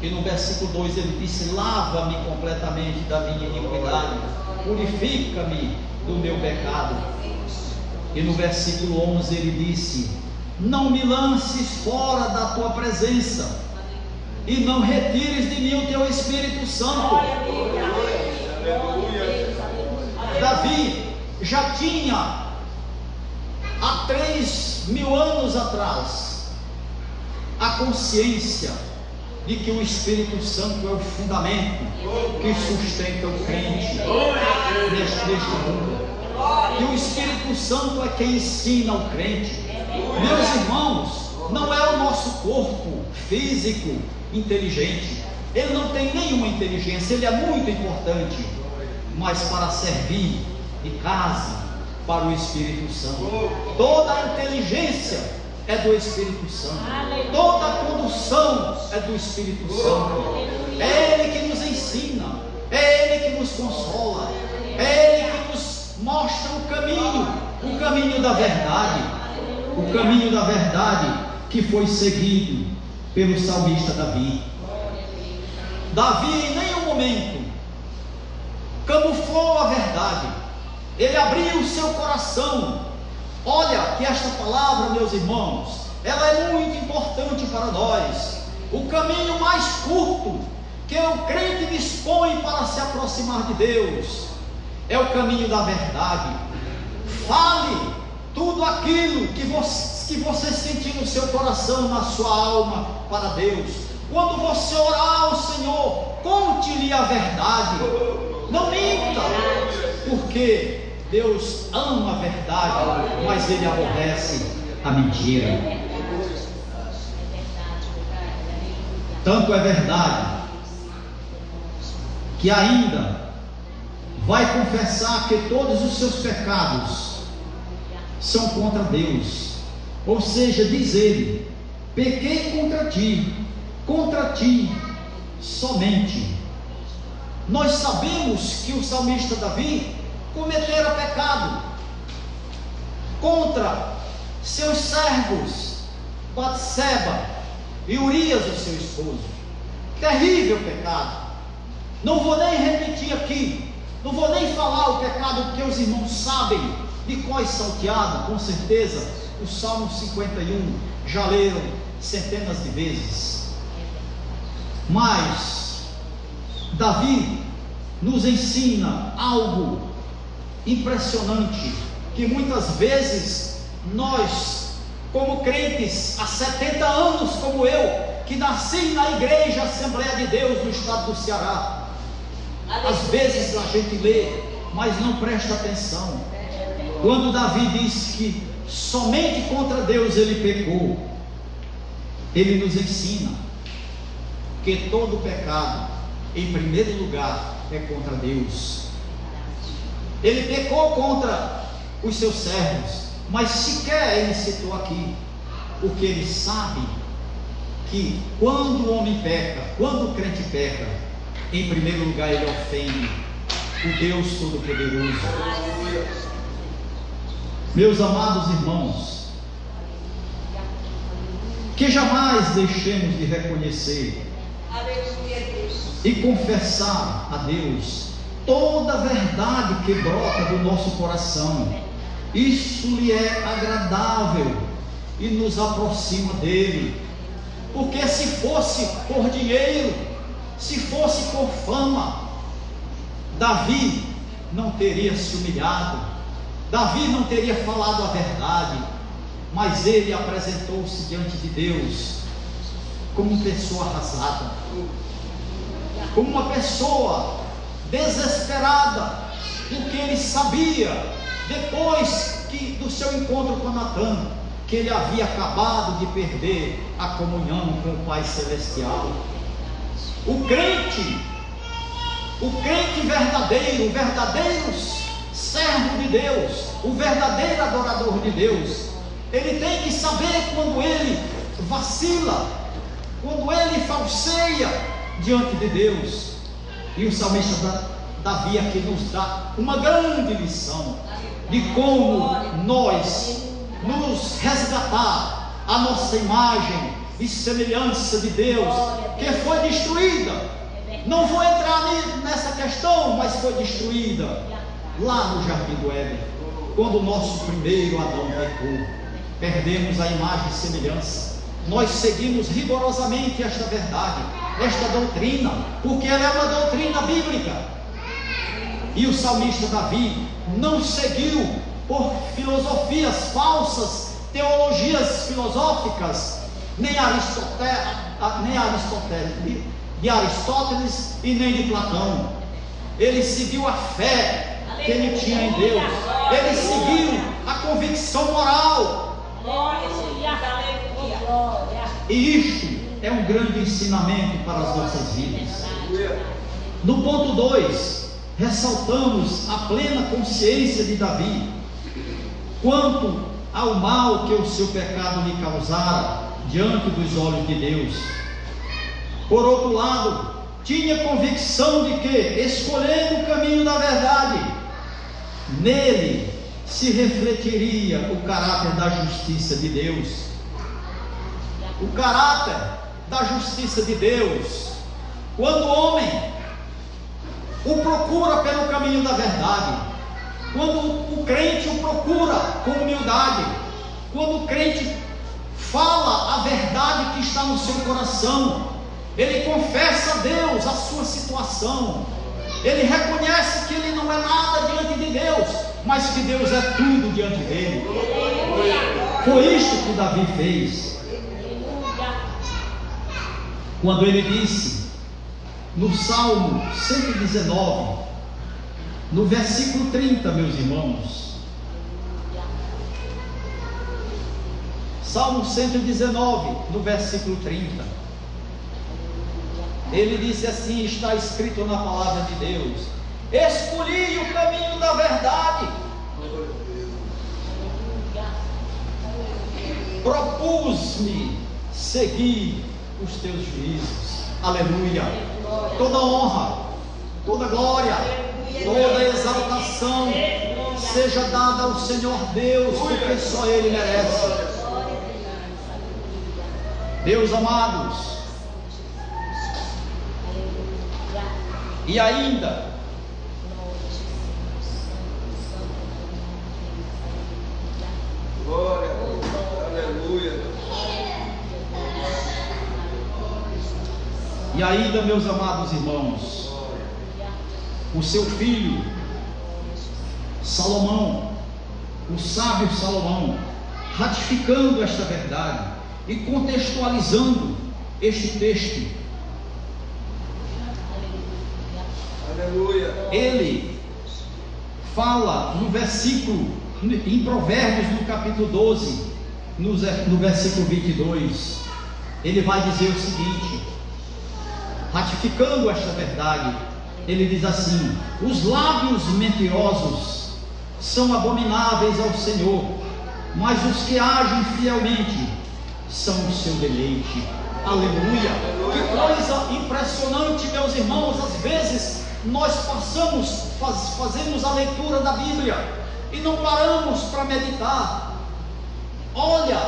E no versículo 2 ele disse: lava-me completamente da minha iniquidade, purifica-me do meu pecado. E no versículo 11 ele disse: não me lances fora da tua presença, e não retires de mim o teu Espírito Santo. Davi já tinha, há 3.000 anos atrás, a consciência de que o Espírito Santo é o fundamento que sustenta o crente neste mundo. Que o Espírito Santo é quem ensina o crente. Meus irmãos, não é o nosso corpo físico inteligente. Ele não tem nenhuma inteligência, ele é muito importante, mas para servir de casa para o Espírito Santo. Toda a inteligência é do Espírito Santo. Toda a condução é do Espírito Santo. É Ele que nos ensina, é Ele que nos consola, é Ele que nos mostra o caminho da verdade, o caminho da verdade que foi seguido pelo salmista Davi. Davi em nenhum momento camuflou a verdade. Ele abriu o seu coração. Olha que esta palavra, meus irmãos, ela é muito importante para nós. O caminho mais curto que o crente dispõe para se aproximar de Deus é o caminho da verdade. Fale tudo aquilo que você sentir no seu coração, na sua alma, para Deus. Quando você orar ao Senhor, conte-lhe a verdade. Não minta, porque Deus ama a verdade, mas Ele aborrece a mentira. Tanto é verdade que ainda vai confessar que todos os seus pecados são contra Deus. Ou seja, diz ele: pequei contra ti somente. Nós sabemos que o salmista Davi cometera pecado contra seus servos Batseba e Urias, o seu esposo. Terrível pecado. Não vou nem repetir aqui, não vou nem falar o pecado, porque os irmãos sabem de qual salteado, com certeza. O Salmo 51 já leram centenas de vezes. Mas Davi nos ensina algo impressionante, que muitas vezes nós, como crentes há 70 anos, como eu, que nasci na igreja Assembleia de Deus no estado do Ceará, às vezes a gente lê, mas não presta atenção. Quando Davi diz que somente contra Deus ele pecou, ele nos ensina que todo pecado, em primeiro lugar, é contra Deus. Ele pecou contra os seus servos, mas sequer ele citou aqui, porque ele sabe que quando o homem peca, quando o crente peca, em primeiro lugar ele ofende o Deus Todo-Poderoso. Meus amados irmãos, que jamais deixemos de reconhecer e confessar a Deus toda a verdade que brota do nosso coração. Isso lhe é agradável e nos aproxima dele. Porque se fosse por dinheiro, se fosse por fama, Davi não teria se humilhado, Davi não teria falado a verdade, mas ele apresentou-se diante de Deus como uma pessoa arrasada, como uma pessoa desesperada, porque ele sabia, depois do seu encontro com Natã, que ele havia acabado de perder a comunhão com o Pai Celestial. O crente verdadeiro, o verdadeiro servo de Deus, o verdadeiro adorador de Deus, ele tem que saber quando ele vacila, quando ele falseia diante de Deus. E o salmista Davi aqui nos dá uma grande lição de como nós nos resgatar a nossa imagem e semelhança de Deus, que foi destruída. Não vou entrar nessa questão, mas foi destruída lá no Jardim do Éden, quando o nosso primeiro Adão pecou. Perdemos a imagem e semelhança. Nós seguimos rigorosamente esta verdade, esta doutrina, porque ela é uma doutrina bíblica. E o salmista Davi não seguiu por filosofias falsas, teologias filosóficas, nem de Aristóteles e nem de Platão. Ele seguiu a fé que ele tinha em Deus. Ele seguiu a convicção moral. E isto é um grande ensinamento para as nossas vidas. No ponto 2, ressaltamos a plena consciência de Davi quanto ao mal que o seu pecado lhe causara diante dos olhos de Deus. Por outro lado, tinha convicção de que, escolhendo o caminho da verdade, nele se refletiria o caráter da justiça de Deus. O caráter da justiça de Deus, quando o homem o procura pelo caminho da verdade, quando o crente o procura com humildade, quando o crente fala a verdade que está no seu coração, ele confessa a Deus a sua situação, ele reconhece que ele não é nada diante de Deus, mas que Deus é tudo diante dele. Foi isto que Davi fez, quando ele disse no Salmo 119: no versículo 30, meus irmãos. Salmo 119, no versículo 30. Ele disse assim, está escrito na palavra de Deus: escolhi o caminho da verdade, propus-me seguir os teus juízos. Aleluia. Toda honra, toda glória, toda exaltação seja dada ao Senhor Deus, porque só Ele merece. Deus amados, e ainda glória, aleluia. E ainda, meus amados irmãos, o seu filho Salomão, o sábio Salomão, ratificando esta verdade e contextualizando este texto, aleluia, ele fala no versículo, em Provérbios, no capítulo 12, no versículo 22, ele vai dizer o seguinte, ratificando esta verdade, ele diz assim: os lábios mentirosos são abomináveis ao Senhor, mas os que agem fielmente são o seu deleite. Aleluia. Que coisa impressionante, meus irmãos. Às vezes nós fazemos a leitura da Bíblia e não paramos para meditar. Olha,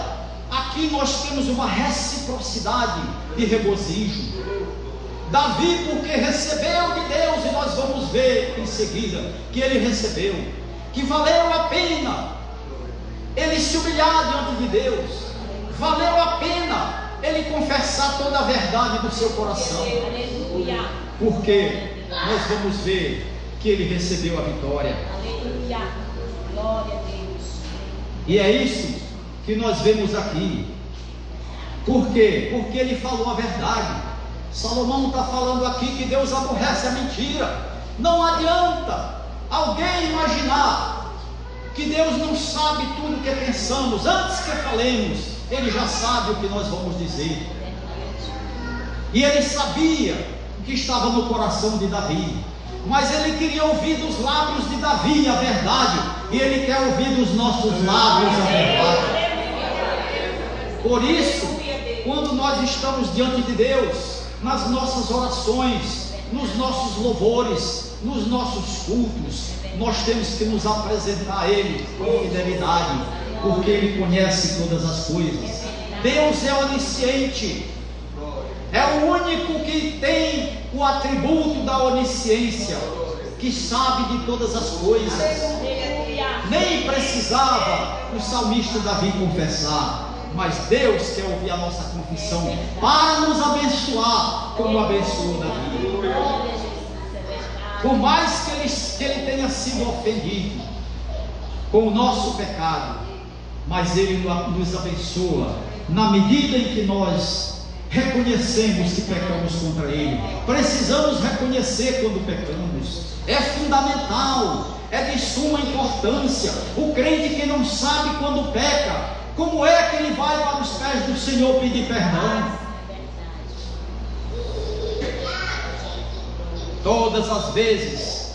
aqui nós temos uma reciprocidade de regozijo. Davi, porque recebeu de Deus, e nós vamos ver em seguida que ele recebeu, que valeu a pena ele se humilhar diante de Deus, valeu a pena ele confessar toda a verdade do seu coração, porque nós vamos ver que ele recebeu a vitória. Aleluia. Glória a Deus. E é isso que nós vemos aqui. Por quê? Porque ele falou a verdade. Salomão está falando aqui que Deus aborrece a mentira. Não adianta alguém imaginar que Deus não sabe tudo o que pensamos. Antes que falemos, Ele já sabe o que nós vamos dizer. E Ele sabia o que estava no coração de Davi, mas Ele queria ouvir dos lábios de Davi a verdade, e Ele quer ouvir dos nossos lábios a verdade. Por isso, quando nós estamos diante de Deus, nas nossas orações, nos nossos louvores, nos nossos cultos, nós temos que nos apresentar a Ele com fidelidade, porque Ele conhece todas as coisas. Deus é onisciente, é o único que tem o atributo da onisciência, que sabe de todas as coisas. Nem precisava o salmista Davi confessar, mas Deus quer ouvir a nossa confissão para nos abençoar, como abençoou Davi. Por mais que ele tenha sido ofendido com o nosso pecado, mas Ele nos abençoa na medida em que nós reconhecemos que pecamos contra Ele. Precisamos reconhecer quando pecamos, é fundamental, é de suma importância. O crente que não sabe quando peca, como é que ele vai para os pés do Senhor pedir perdão? Todas as vezes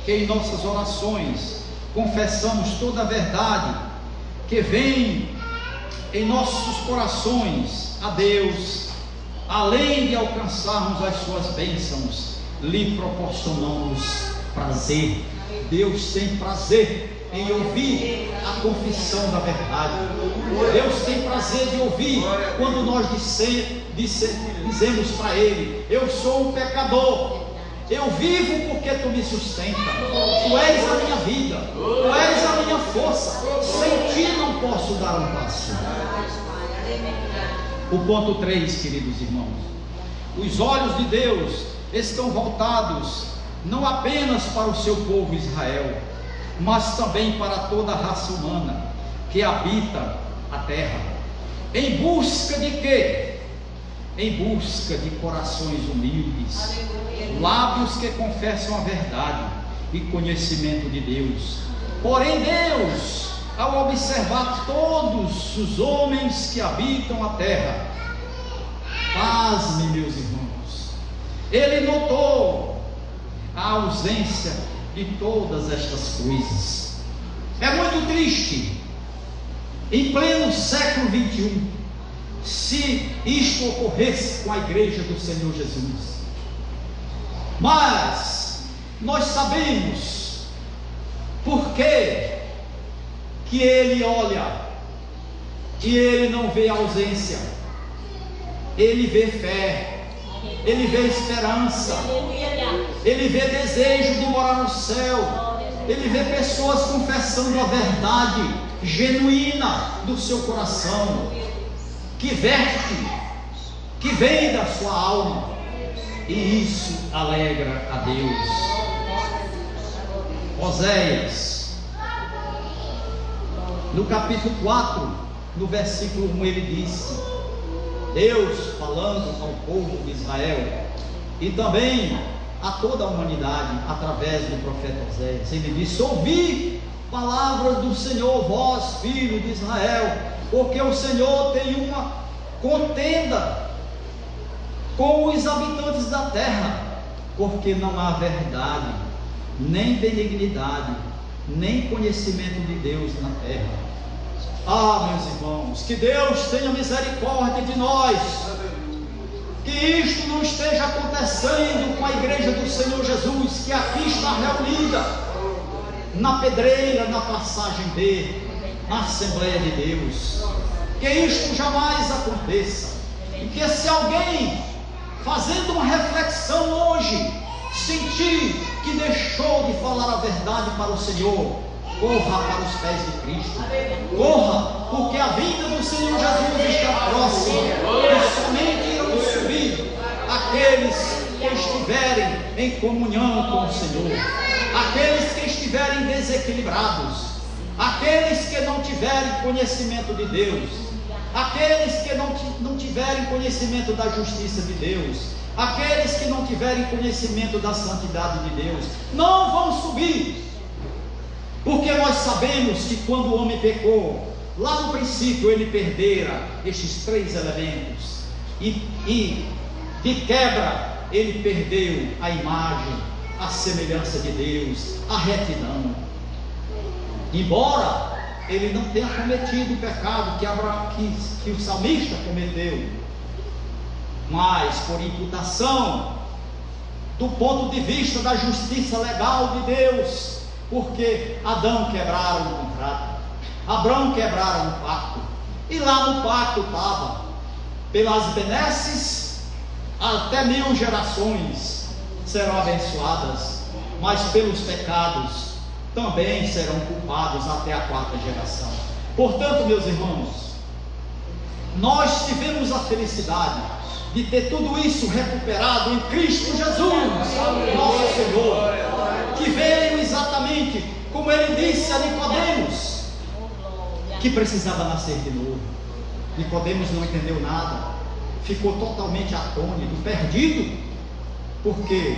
que em nossas orações confessamos toda a verdade que vem em nossos corações a Deus, além de alcançarmos as suas bênçãos, lhe proporcionamos prazer. Deus tem prazer em ouvir a confissão da verdade. Deus tem prazer de ouvir quando nós dizemos para Ele: eu sou um pecador, eu vivo porque Tu me sustenta, Tu és a minha vida, Tu és a minha força, sem Ti não posso dar um passo. O ponto 3, queridos irmãos: os olhos de Deus estão voltados não apenas para o seu povo Israel, mas também para toda a raça humana que habita a terra. Em busca de quê? Em busca de corações humildes, lábios que confessam a verdade e conhecimento de Deus. Porém Deus, ao observar todos os homens que habitam a terra, pasmem, meus irmãos, Ele notou a ausência de todas estas coisas. É muito triste, em pleno século 21, se isto ocorresse com a igreja do Senhor Jesus. Mas nós sabemos por que Ele olha e Ele não vê ausência. Ele vê fé, Ele vê esperança, Ele vê desejo de morar no céu, Ele vê pessoas confessando a verdade genuína do seu coração, que verte, que vem da sua alma, e isso alegra a Deus. Oséias, no capítulo 4, no versículo 1, ele disse, Deus falando ao povo de Israel e também a toda a humanidade através do profeta Oséias, ele disse: ouvi palavras do Senhor, vós filho de Israel, porque o Senhor tem uma contenda com os habitantes da terra, porque não há verdade, nem benignidade, nem conhecimento de Deus na terra. Ah, meus irmãos, que Deus tenha misericórdia de nós, que isto não esteja acontecendo com a igreja do Senhor Jesus, que aqui está reunida, na pedreira, na passagem B, na Assembleia de Deus. Que isto jamais aconteça, e que se alguém, fazendo uma reflexão hoje, sentir que deixou de falar a verdade para o Senhor, corra para os pés de Cristo, corra, porque a vinda do Senhor Jesus está próxima, e somente irão subir aqueles que estiverem em comunhão com o Senhor, aqueles que estiverem desequilibrados, aqueles que não tiverem conhecimento de Deus, aqueles que não tiverem conhecimento da justiça de Deus, aqueles que não tiverem conhecimento da santidade de Deus, não vão subir. Porque nós sabemos que quando o homem pecou, lá no princípio ele perdera estes três elementos, e de quebra ele perdeu a imagem, a semelhança de Deus, a retidão. Embora ele não tenha cometido o pecado que o salmista cometeu, mas por imputação do ponto de vista da justiça legal de Deus, porque Adão quebraram o contrato, Abraão quebraram o pacto, e lá no pacto estava, pelas benesses até 1000 gerações serão abençoadas, mas pelos pecados também serão culpados até a 4ª geração. Portanto, meus irmãos, nós tivemos a felicidade de ter tudo isso recuperado em Cristo Jesus, nosso Senhor, que veio exatamente como ele disse a Nicodemos, que precisava nascer de novo. Nicodemos não entendeu nada, ficou totalmente atônito, perdido, porque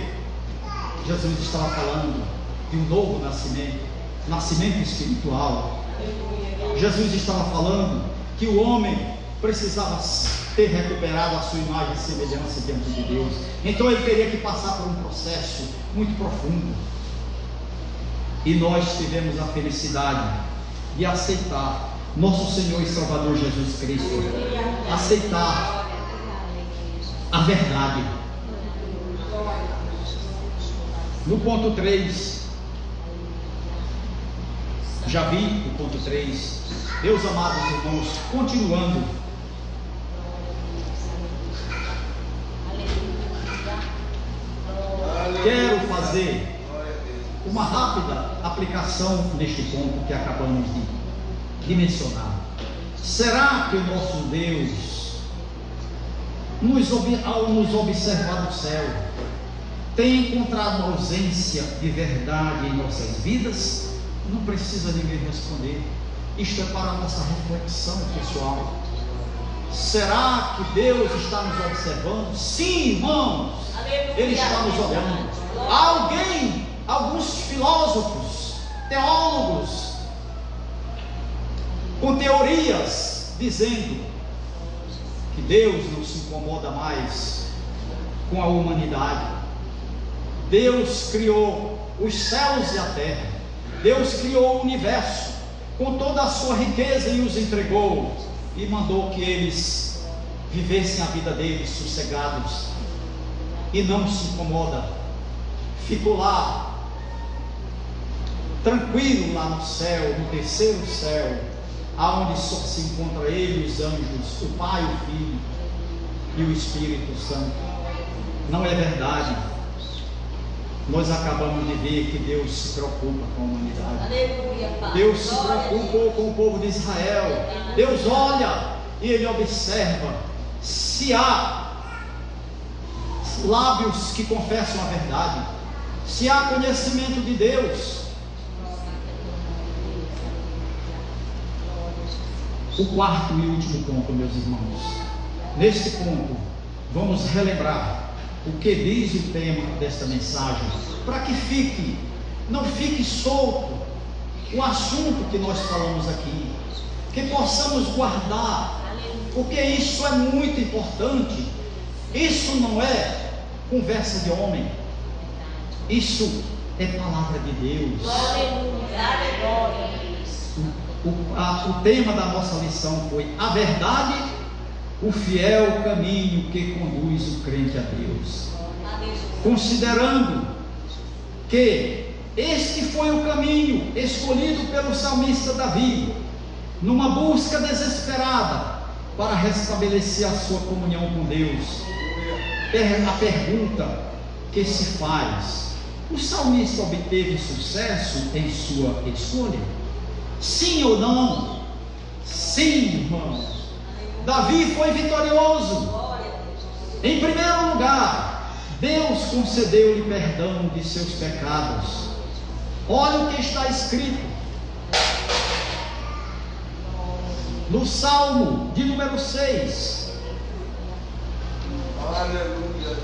Jesus estava falando de um novo nascimento, nascimento espiritual. Jesus estava falando que o homem precisava ter recuperado a sua imagem e semelhança diante de Deus. Então ele teria que passar por um processo muito profundo. E nós tivemos a felicidade de aceitar nosso Senhor e Salvador Jesus Cristo, aceitar a verdade. No ponto 3, já vi o ponto 3, meus amados irmãos, continuando, quero fazer uma rápida aplicação neste ponto que acabamos de mencionar. Será que o nosso Deus, ao nos observar do céu, tem encontrado uma ausência de verdade em nossas vidas? Não precisa ninguém responder. Isto é para a nossa reflexão pessoal. Será que Deus está nos observando? Sim, irmãos, Ele está nos olhando. Há alguém alguns filósofos, teólogos, com teorias dizendo que Deus não se incomoda mais com a humanidade. Deus criou os céus e a terra, Deus criou o universo com toda a sua riqueza e os entregou e mandou que eles vivessem a vida deles sossegados, e não se incomoda. Ficou lá tranquilo, lá no céu, no terceiro céu, aonde só se encontra ele, os anjos, o Pai, o Filho e o Espírito Santo. Não é verdade. Nós acabamos de ver que Deus se preocupa com a humanidade. Aleluia, Pai. Deus se preocupou com o povo de Israel. Deus olha e Ele observa se há lábios que confessam a verdade, se há conhecimento de Deus. O quarto e último ponto, meus irmãos. Neste ponto, vamos relembrar o que diz o tema desta mensagem, para que não fique solto o assunto que nós falamos aqui, que possamos guardar, porque isso é muito importante. Isso não é conversa de homem, isso é palavra de Deus. O tema da nossa lição foi a verdade, o fiel caminho que conduz o crente a Deus. Considerando que este foi o caminho escolhido pelo salmista Davi, numa busca desesperada para restabelecer a sua comunhão com Deus. A pergunta que se faz: o salmista obteve sucesso em sua escolha? Sim ou não? Sim, irmãos. Davi foi vitorioso. Em primeiro lugar, Deus concedeu-lhe perdão de seus pecados. Olha o que está escrito no Salmo de número 6. Aleluia.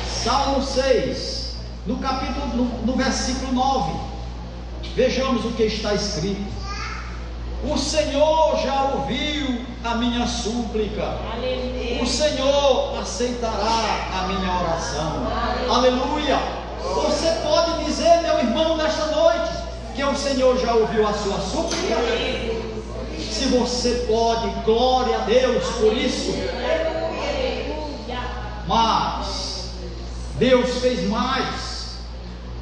Salmo 6, no versículo 9. Vejamos o que está escrito: o Senhor já ouviu a minha súplica, o Senhor aceitará a minha oração. Aleluia. Você pode dizer, meu irmão, nesta noite, que o Senhor já ouviu a sua súplica? Se você pode, glória a Deus por isso. Mas Deus fez mais,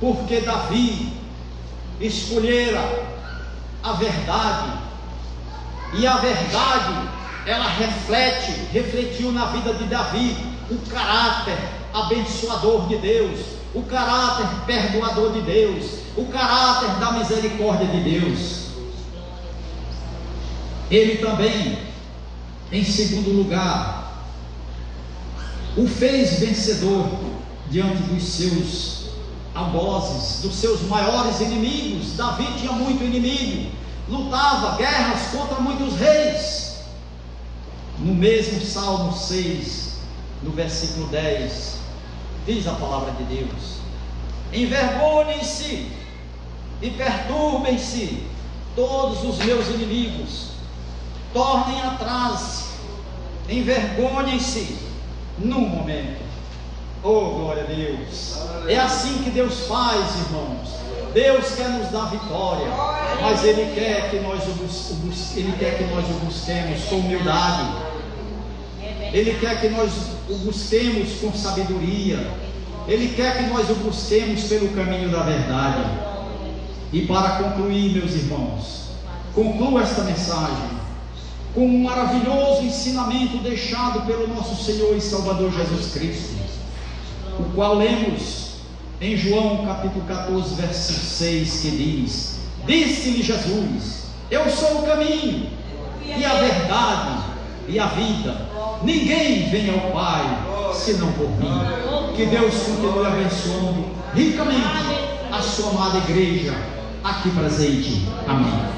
porque Davi escolhera a verdade, e a verdade ela refletiu na vida de Davi o caráter abençoador de Deus, o caráter perdoador de Deus, o caráter da misericórdia de Deus. Ele também, em segundo lugar, o fez vencedor diante dos seus algozes, dos seus maiores inimigos. Davi tinha muito inimigo, lutava guerras contra muitos reis. No mesmo Salmo 6, no versículo 10, diz a palavra de Deus: envergonhem-se e perturbem-se todos os meus inimigos, tornem atrás, envergonhem-se num momento. Oh, glória a Deus. É assim que Deus faz, irmãos. Deus quer nos dar vitória, mas Ele quer que nós o busquemos com humildade. Ele quer que nós o busquemos com sabedoria. Ele quer que nós o busquemos pelo caminho da verdade. E para concluir, meus irmãos, concluo esta mensagem com um maravilhoso ensinamento deixado pelo nosso Senhor e Salvador Jesus Cristo, o qual lemos em João capítulo 14, versículo 6, que diz: disse-lhe Jesus: eu sou o caminho e a verdade e a vida, ninguém vem ao Pai senão por mim. Que Deus continue abençoando ricamente a sua amada igreja aqui presente. Amém.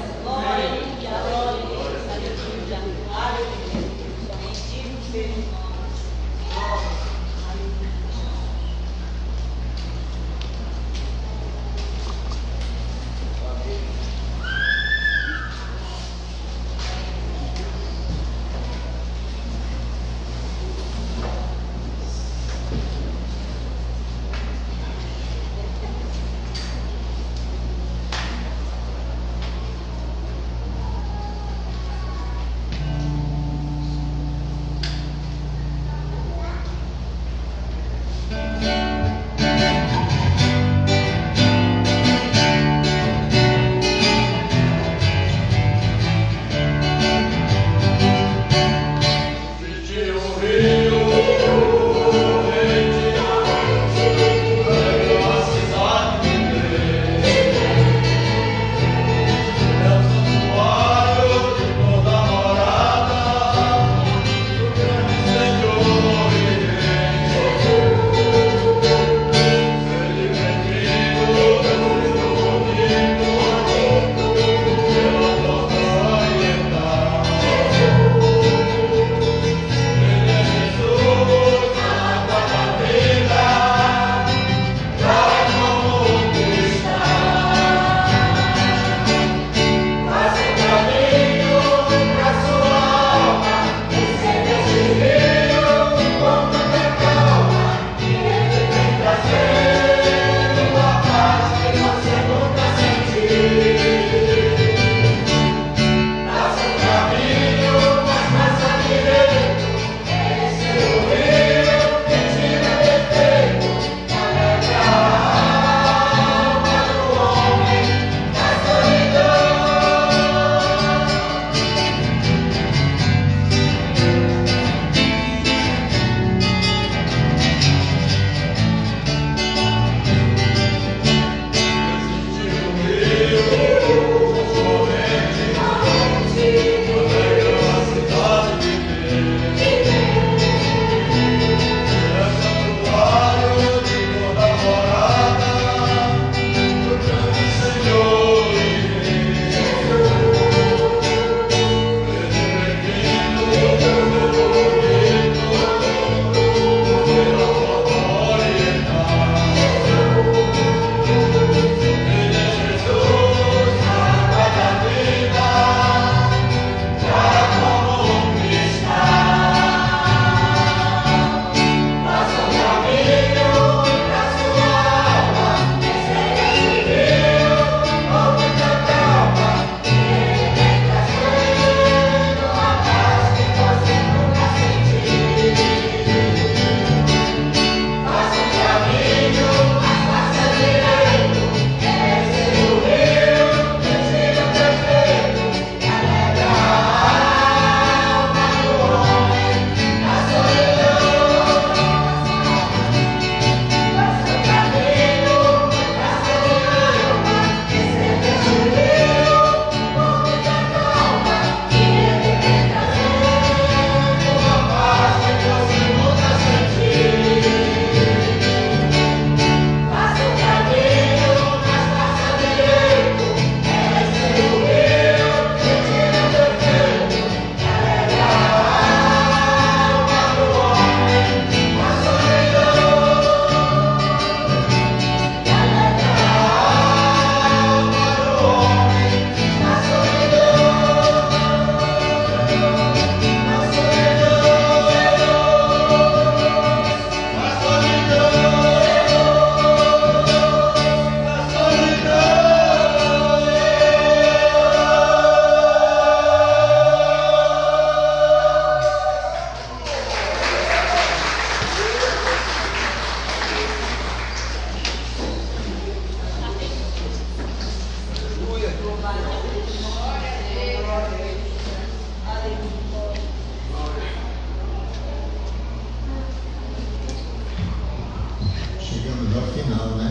Chegamos ao final, né?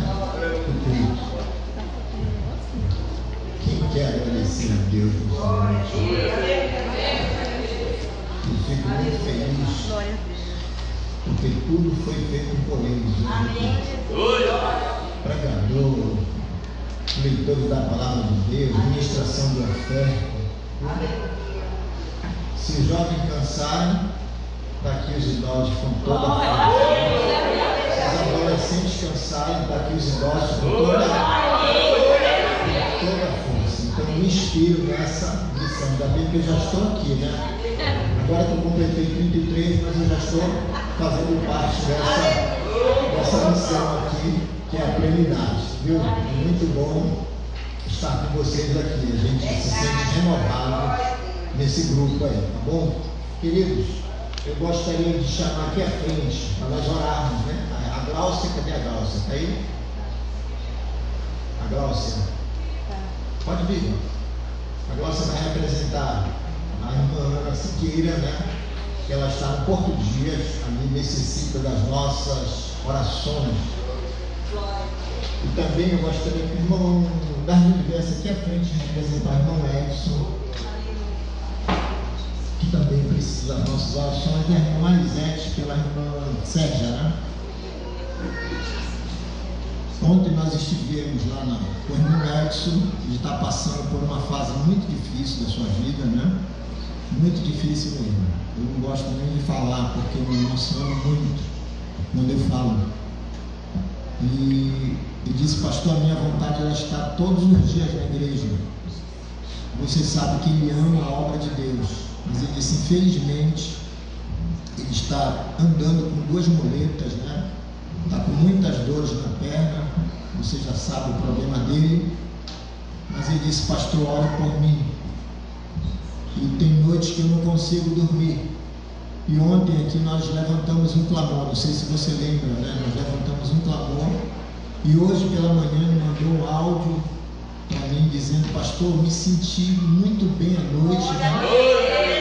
Do culto. Quem quer agradecer a Deus por sua noite? Eu fico muito feliz, porque tudo foi feito por eles. Pregador, leitores da palavra de Deus, ministração de oferta. Se os jovens cansarem, está aqui os idosos com toda a força. Se os adolescentes cansarem, está aqui os idosos com toda a força. Então eu me inspiro nessa missão. Ainda bem que eu já estou aqui, né? Agora que eu completei 33, mas eu já estou fazendo parte dessa missão aqui, que é a plenidade. Viu? É muito bom estar com vocês aqui. A gente se sente renovado nesse grupo aí, tá bom? Queridos, eu gostaria de chamar aqui à frente, para nós orarmos, né? A Gláucia, cadê a Gláucia? Está aí? A Gláucia. Pode vir. A Gláucia vai representar a irmã Ana Siqueira, né? Ela está no Porto Dias, ali necessita das nossas orações. E também eu gostaria que o irmão Darwin viesse aqui à frente representar o irmão Edson, que também precisa das nossas orações, e a irmã Elisete pela irmã Sérgia, né? Ontem nós estivemos lá com o irmão Edson, ele está passando por uma fase muito difícil da sua vida, né? Muito difícil mesmo. Eu não gosto nem de falar, porque eu me emociono muito quando eu falo. E ele disse: pastor, a minha vontade era estar todos os dias na igreja. Você sabe que ele ama a obra de Deus. Mas ele disse: infelizmente, ele está andando com 2 muletas, né? Está com muitas dores na perna. Você já sabe o problema dele. Mas ele disse: pastor, ore por mim. E tem noites que eu não consigo dormir. E ontem aqui nós levantamos um clamor, não sei se você lembra, né? Nós levantamos um clamor. E hoje pela manhã ele mandou um áudio para mim dizendo: pastor, me senti muito bem à noite, né?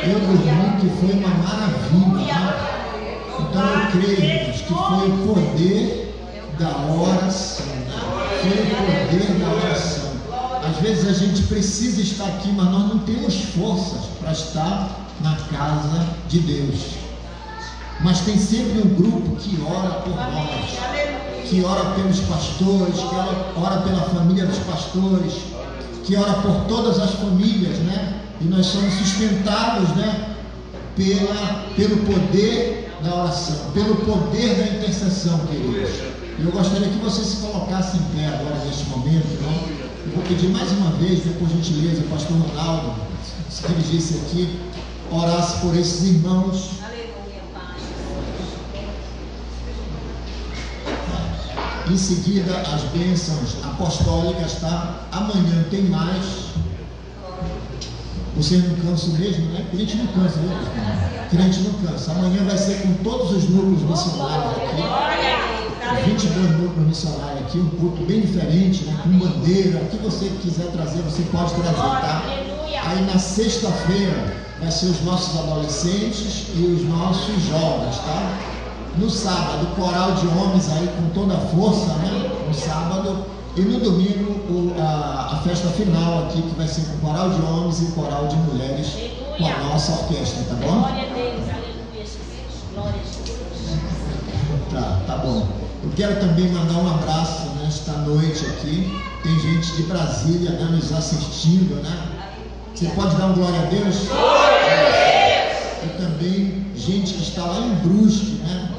Eu dormi, que foi uma maravilha, né? Então eu creio que foi o poder da oração. Foi o poder da oração. Às vezes a gente precisa estar aqui, mas nós não temos forças para estar na casa de Deus. Mas tem sempre um grupo que ora por nós, que ora pelos pastores, que ora pela família dos pastores, que ora por todas as famílias, né? E nós somos sustentados, né? Pelo poder da oração, pelo poder da intercessão, queridos. Eu gostaria que você se colocasse em pé agora neste momento, né? Eu vou pedir mais uma vez, por gentileza, o pastor Ronaldo se dirigisse aqui, orasse por esses irmãos. Em seguida, as bênçãos apostólicas, tá? Amanhã tem mais. Vocês não cansam mesmo, né? Crente não cansa, né? Crente não cansa. Amanhã vai ser com todos os núcleos missionários aqui. 22 núcleos missionários aqui, um culto bem diferente, né? Com bandeira. O que você quiser trazer, você pode trazer, tá? Aí na sexta-feira vai ser os nossos adolescentes e os nossos jovens, tá? No sábado, coral de homens aí com toda a força, né? No sábado. E no domingo, a festa final aqui, que vai ser com coral de homens e coral de mulheres, com a nossa orquestra, tá bom? Glória a Deus, aleluia, Jesus. Glória a Jesus. Tá bom. Eu quero também mandar um abraço nesta noite aqui. Tem gente de Brasília, né, nos assistindo, né? Você pode dar um glória a Deus? Glória a Deus! E também gente que está lá em Brusque, né?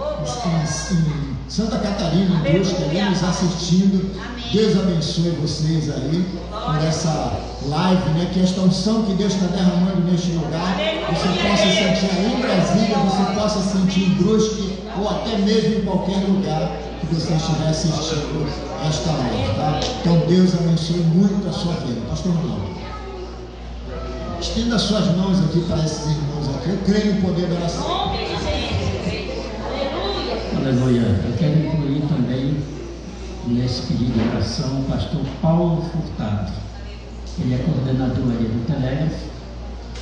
Em Santa Catarina, em Brusque, ali nos assistindo. Deus abençoe vocês aí por essa live, né? Que esta unção que Deus está derramando neste lugar, você possa sentir aí em Brasília, você possa sentir em Brusque, ou até mesmo em qualquer lugar que você estiver assistindo esta live, tá? Então Deus abençoe muito a sua vida. Pastor Ronaldo, estenda suas mãos aqui para esses irmãos aqui. Eu creio no poder da oração. Aleluia. Eu quero incluir também nesse pedido de oração o pastor Paulo Furtado. Ele é coordenador ali do Telégrafo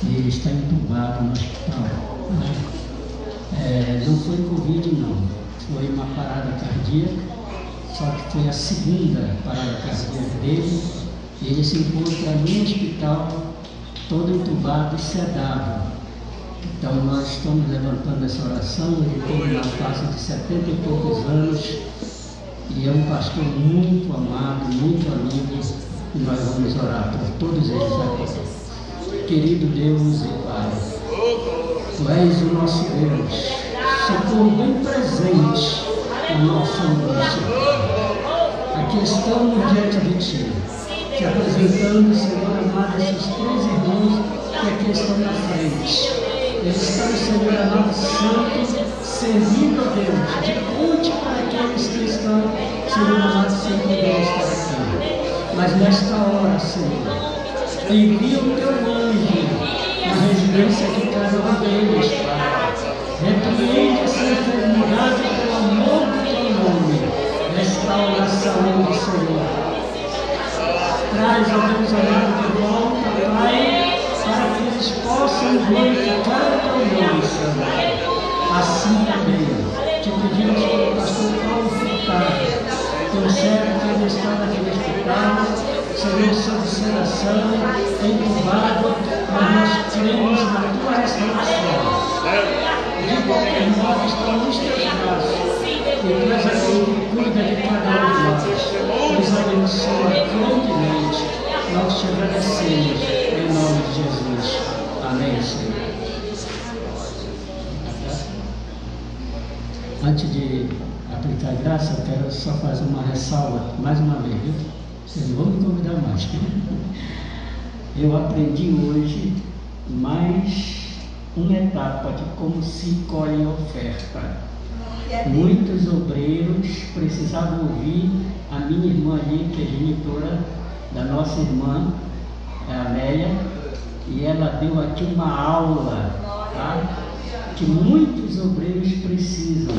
e ele está entubado no hospital, né? Não foi Covid, não. Foi uma parada cardíaca só que foi a segunda parada cardíaca dele, e ele se encontra no hospital, todo entubado e sedado. Então nós estamos levantando essa oração. Ele tem uma faixa de 70 e poucos anos, e é um pastor muito amado, muito amigo, e nós vamos orar por todos eles agora. Querido Deus e Pai, Tu és o nosso Deus, socorro bem presente na nossa angústia. Aqui estamos diante de Ti, te apresentando, Senhor amado, esses 3 irmãos que aqui estão na frente. Eles estão, Senhor amado santo, servindo a Deus, de ponte para aqueles que estão, Senhor amado, sem poder estar aqui. Mas nesta hora, Senhor, envia o Teu anjo na residência de cada um deles, Pai. Repreende essa enfermidade pelo amor do Teu nome. Restaura a saúde, Senhor. Traz a Deus amado de volta, Pai, para que eles possam glorificar o Teu nome, Senhor. Assim também, te pedimos pelo pastor Paulo Furtado, Teu servo que ele está naquele hospital, Senhor, sob sedação, entubado, mas nós cremos na Tua restauração. De qualquer modo, estão nos Teus braços, e Tu és aquele que cuida de cada um de nós. Nos abençoa grandemente. Nós te agradecemos, em nome de Jesus. Amém, Senhor. Antes de aplicar a graça, eu quero só fazer uma ressalva, mais uma vez, viu? Vocês não vão me convidar mais. Eu aprendi hoje mais uma etapa de como se colhe a oferta. Muitos obreiros precisavam ouvir a minha irmã ali, que é genitora da nossa irmã, a Amélia, e ela deu aqui uma aula, tá? Que muitos obreiros precisam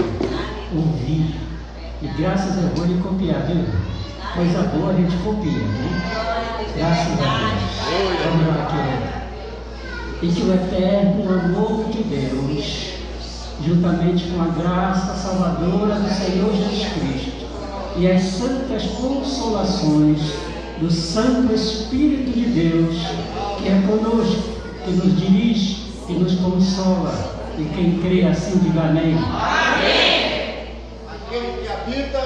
ouvir. E graças a Deus, vou lhe copiar, viu? Coisa boa a gente copia, né? Graças a Deus. Vamos lá aqui. E que o eterno amor de Deus, juntamente com a graça salvadora do Senhor Jesus Cristo e as santas consolações do Santo Espírito de Deus, que é conosco, que nos dirige e nos consola. E quem crê assim, diga amém. Amém. Aquele que habita